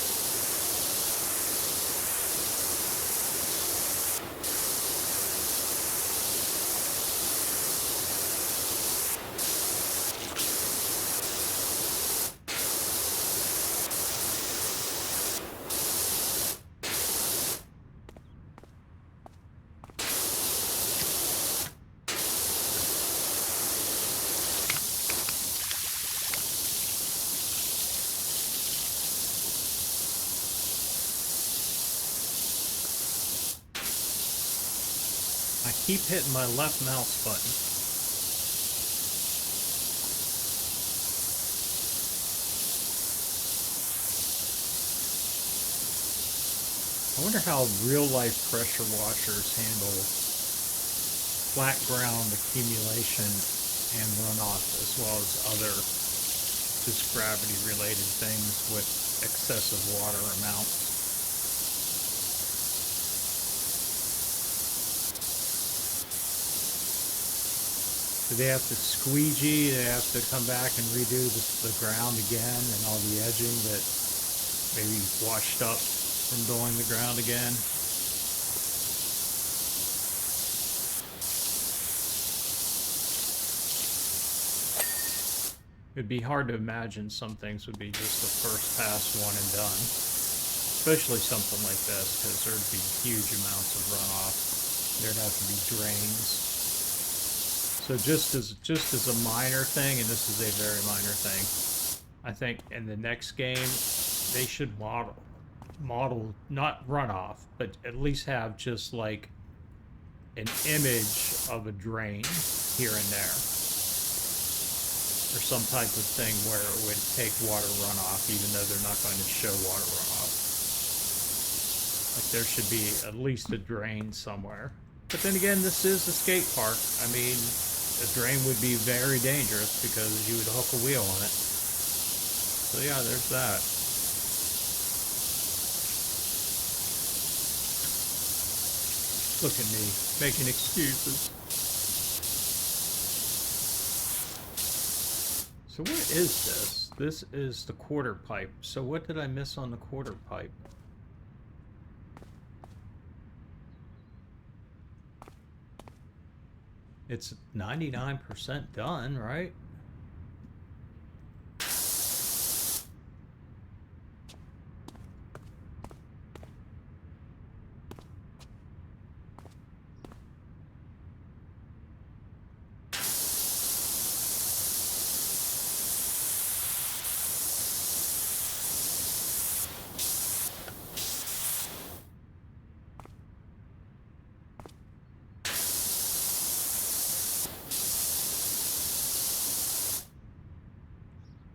A: I keep hitting my left mouse button. I wonder how real-life pressure washers handle flat ground accumulation and runoff, as well as other just gravity-related things with excessive water amounts. Do they have to squeegee? Do they have to come back and redo the ground again and all the edging that maybe washed up from doing the ground again? It'd be hard to imagine some things would be just the first pass, one and done. Especially something like this, because there'd be huge amounts of runoff. There'd have to be drains. So just as a minor thing, and this is a very minor thing, I think in the next game they should model not runoff, but at least have just like an image of a drain here and there, or some type of thing where it would take water runoff, even though they're not going to show water runoff. Like there should be at least a drain somewhere. But then again, this is a skate park. I mean, a drain would be very dangerous because you would hook a wheel on it. So yeah, there's that. Look at me, making excuses. So what is this? This is the quarter pipe. So what did I miss on the quarter pipe? It's 99% done, right?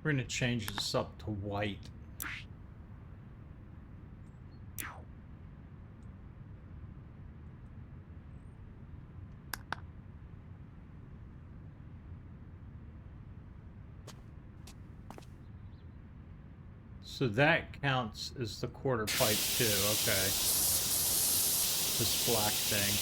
A: We're going to change this up to white. So that counts as the quarter pipe too, okay. This black thing.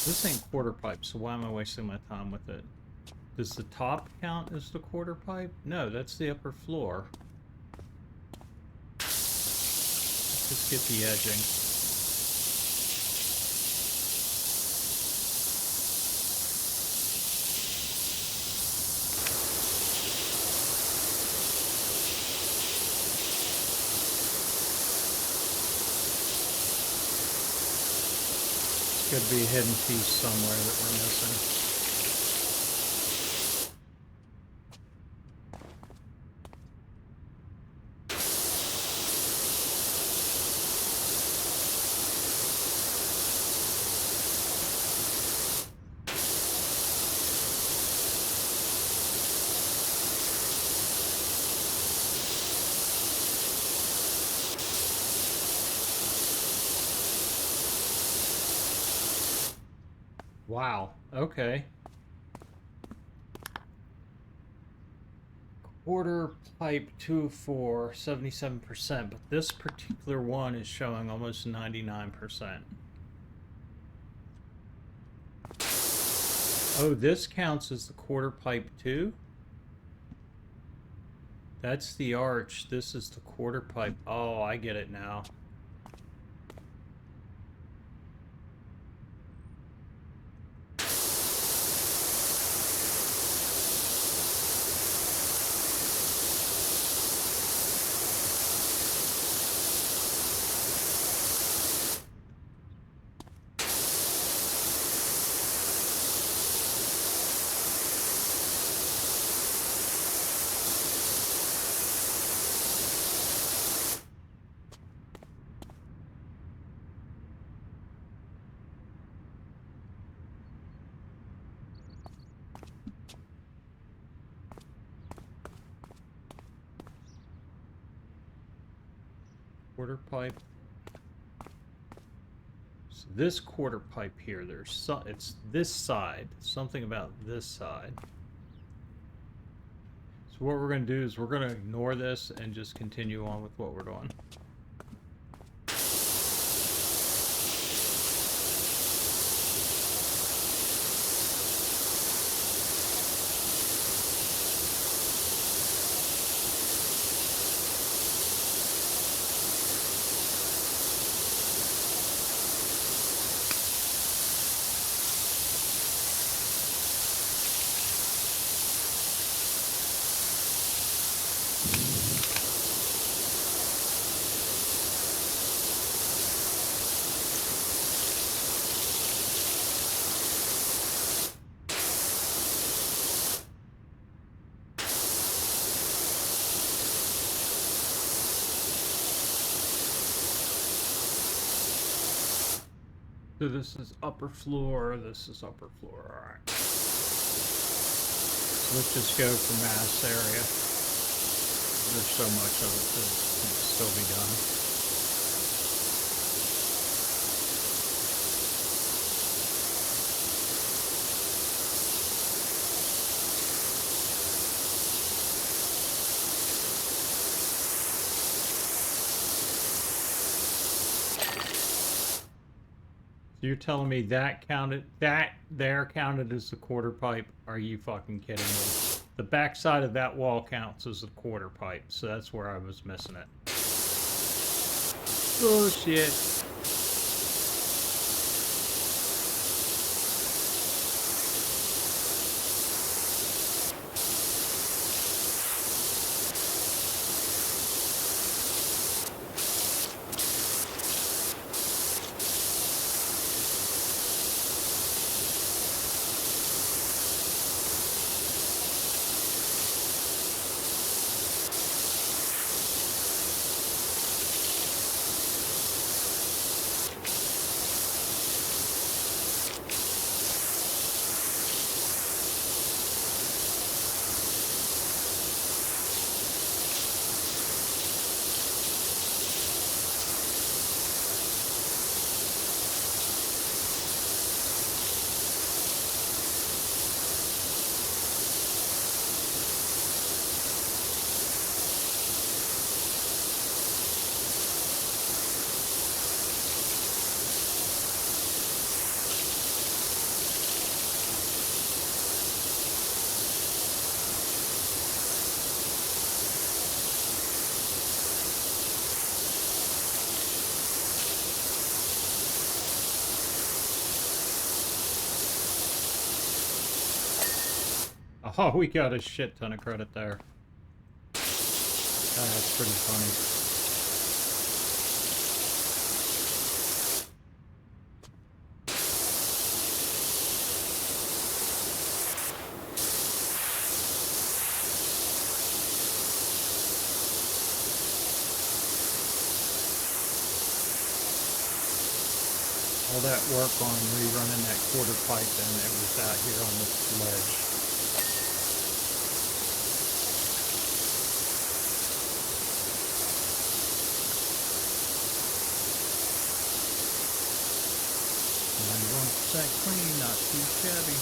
A: This ain't quarter pipe, so why am I wasting my time with it? Does the top count as the quarter pipe? No, that's the upper floor. Just get the edging. Could be a hidden piece somewhere that we're missing. Wow, okay. Quarter pipe 204, 77%, but this particular one is showing almost 99%. Oh, this counts as the quarter pipe too? That's the arch. This is the quarter pipe. Oh, I get it now. Quarter pipe. So this quarter pipe here, it's this side. Something about this side. So what we're going to do is we're going to ignore this and just continue on with what we're doing. So this is upper floor, this is upper floor, alright. So let's just go for mass area. There's so much of it that can still be done. So you're telling me that there counted as the quarter pipe? Are you fucking kidding me? The back side of that wall counts as a quarter pipe, so that's where I was missing it. Bullshit. Oh, we got a shit ton of credit there. That's pretty funny. All that work on rerunning that quarter pipe, and it was out here on this ledge. Clean, not too shabby.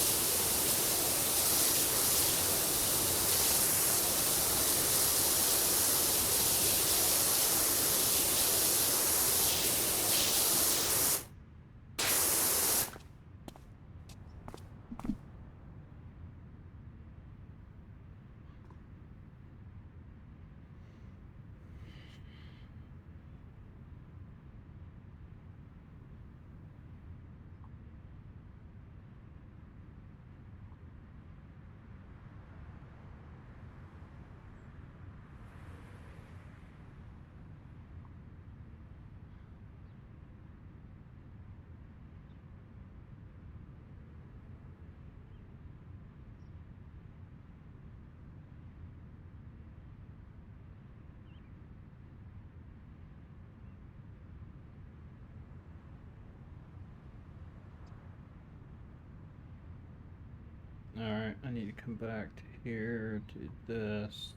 A: Alright, I need to come back to here, to this.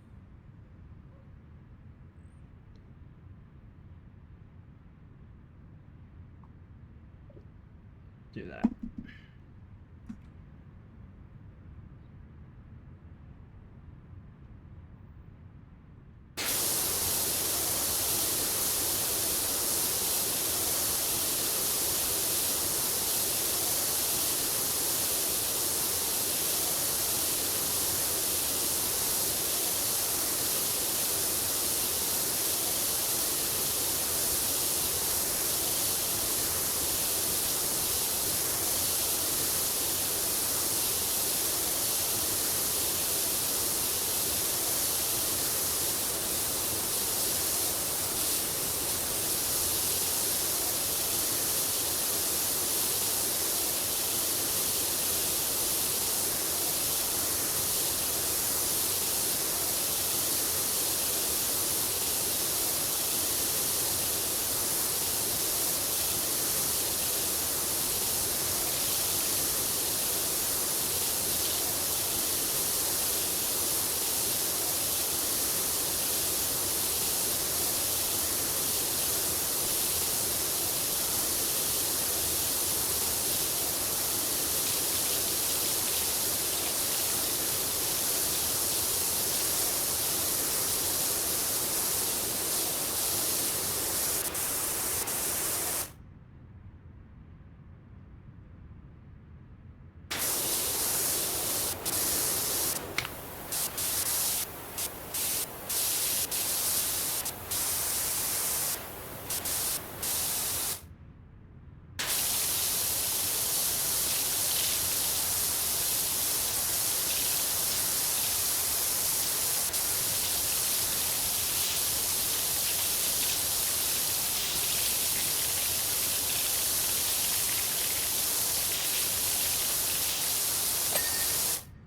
A: Do that.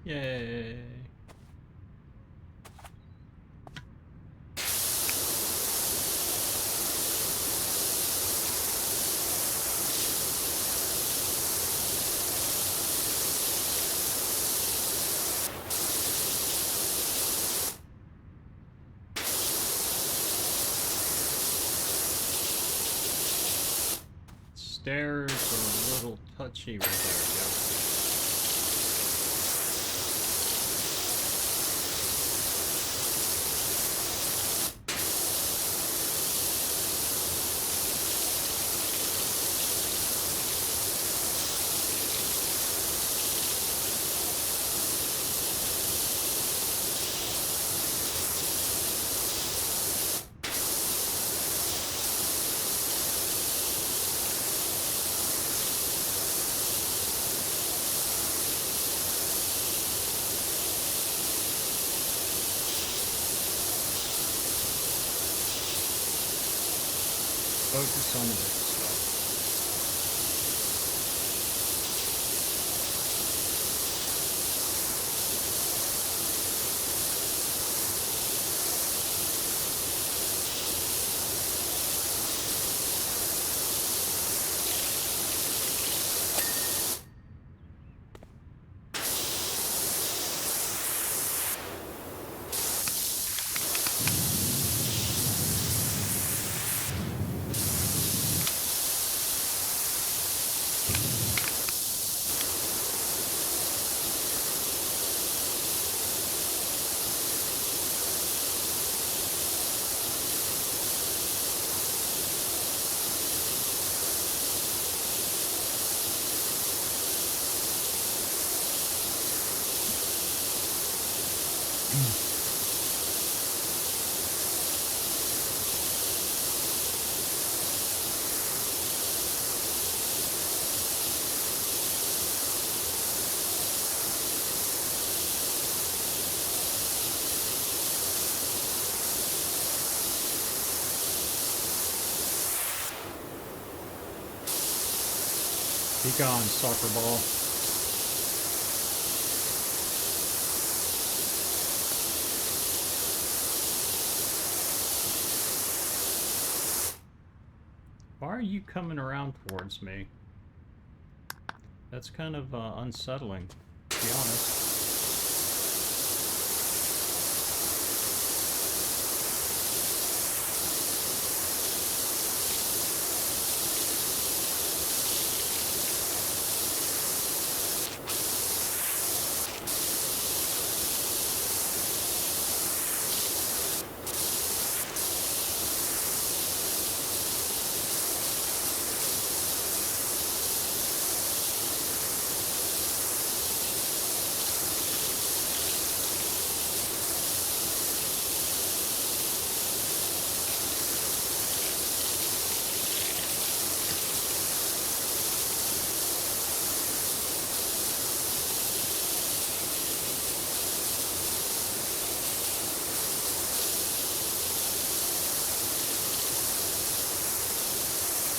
A: Yay. Stairs are a little touchy with there. Focus on the big stuff. Be gone, soccer ball. Why are you coming around towards me? That's kind of unsettling, to be honest.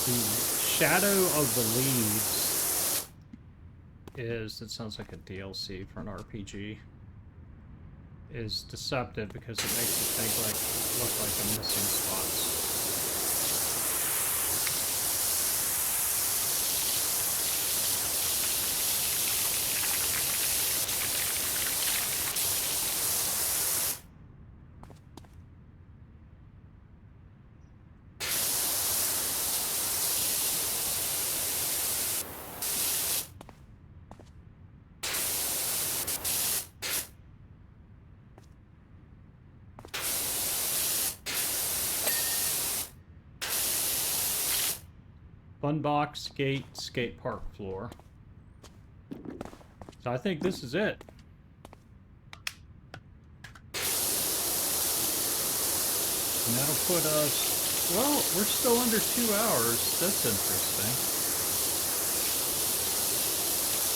A: The shadow of the leaves is, it sounds like a DLC for an RPG, is deceptive because it makes it look like I'm missing spots. Fun box, gate, skate park floor. So I think this is it. And that'll put us, well, we're still under 2 hours. That's interesting.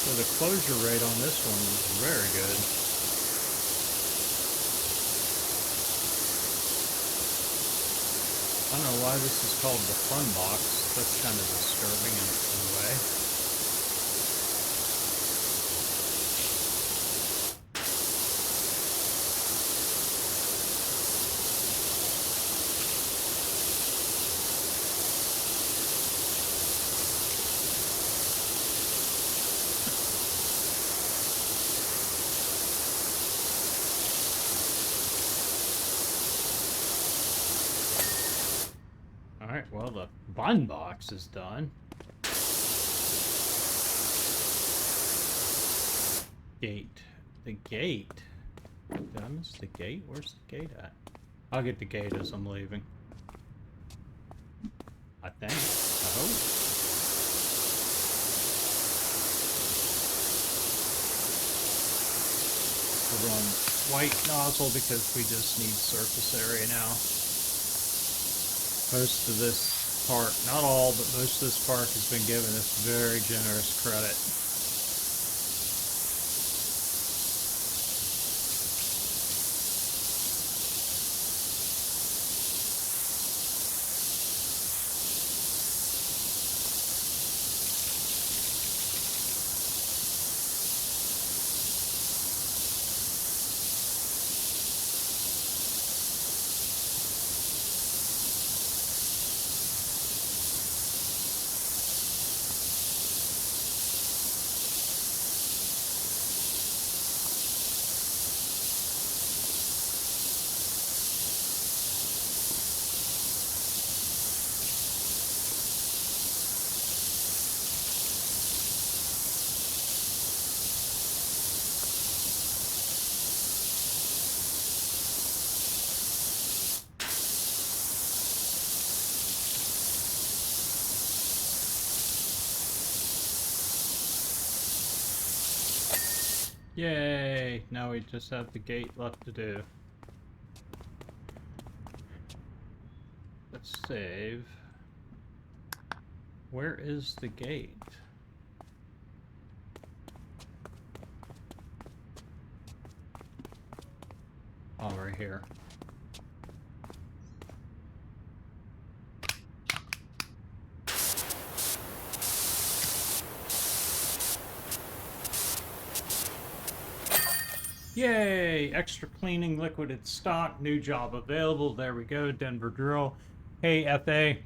A: So the closure rate on this one is very good. I don't know why this is called the fun box. That's kind of disturbing in a way. Alright, well, the bun box is done. Gate. The gate. Did I miss the gate? Where's the gate at? I'll get the gate as I'm leaving. I think. I hope. We'll run white nozzle because we just need surface area now. Most of this park, not all, but most of this park has been given us very generous credit. Yay! Now we just have the gate left to do. Let's save. Where is the gate? Oh, right here. Yay! Extra cleaning liquid in stock. New job available. There we go. Denver Drill. Hey, FA.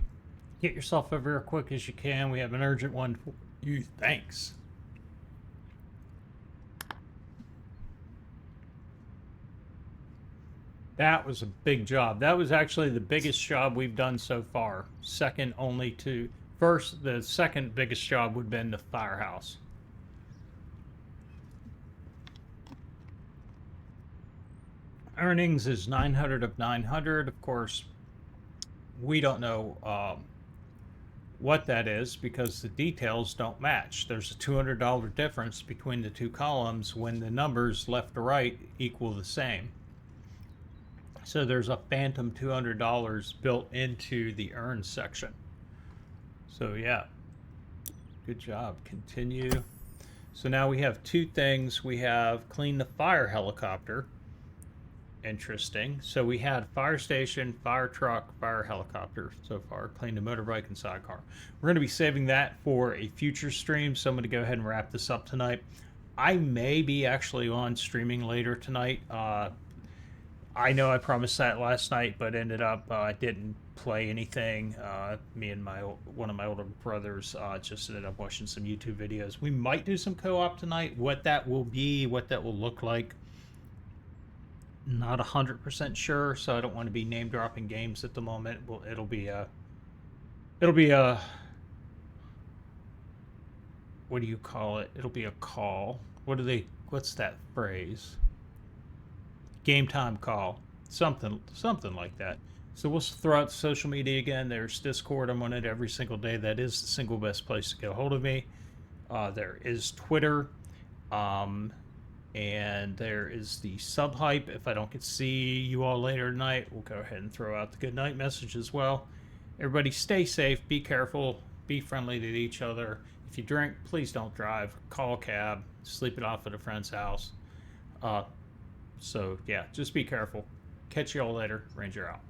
A: Get yourself over here quick as you can. We have an urgent one for you. Thanks. That was a big job. That was actually the biggest job we've done so far. Second only to... First, the second biggest job would have been the firehouse. Earnings is 900 of 900. Of course, we don't know what that is because the details don't match. There's a $200 difference between the two columns when the numbers left to right equal the same. So there's a phantom $200 built into the earn section. So yeah, good job. Continue. So now we have two things. We have clean the fire helicopter. Interesting. So we had fire station, fire truck, fire helicopter so far. Clean the motorbike and sidecar. We're going to be saving that for a future stream, so I'm going to go ahead and wrap this up tonight. I may be actually on streaming later tonight. I know I promised that last night, but ended up didn't play anything. Me and one of my older brothers just ended up watching some YouTube videos. We might do some co-op tonight. What that will be, what that will look like, not 100% sure, so I don't want to be name dropping games at the moment. Well, it'll be a what do you call it? It'll be a call. What's that phrase? Game time call. Something like that. So we'll throw out social media again. There's Discord. I'm on it every single day. That is the single best place to get a hold of me. There is Twitter. And there is the sub hype. If I don't get to see you all later tonight, we'll go ahead and throw out the good night message as well. Everybody stay safe, be careful, be friendly to each other. If you drink, please don't drive. Call a cab, sleep it off at a friend's house. So yeah, just be careful. Catch you all later. Ranger out.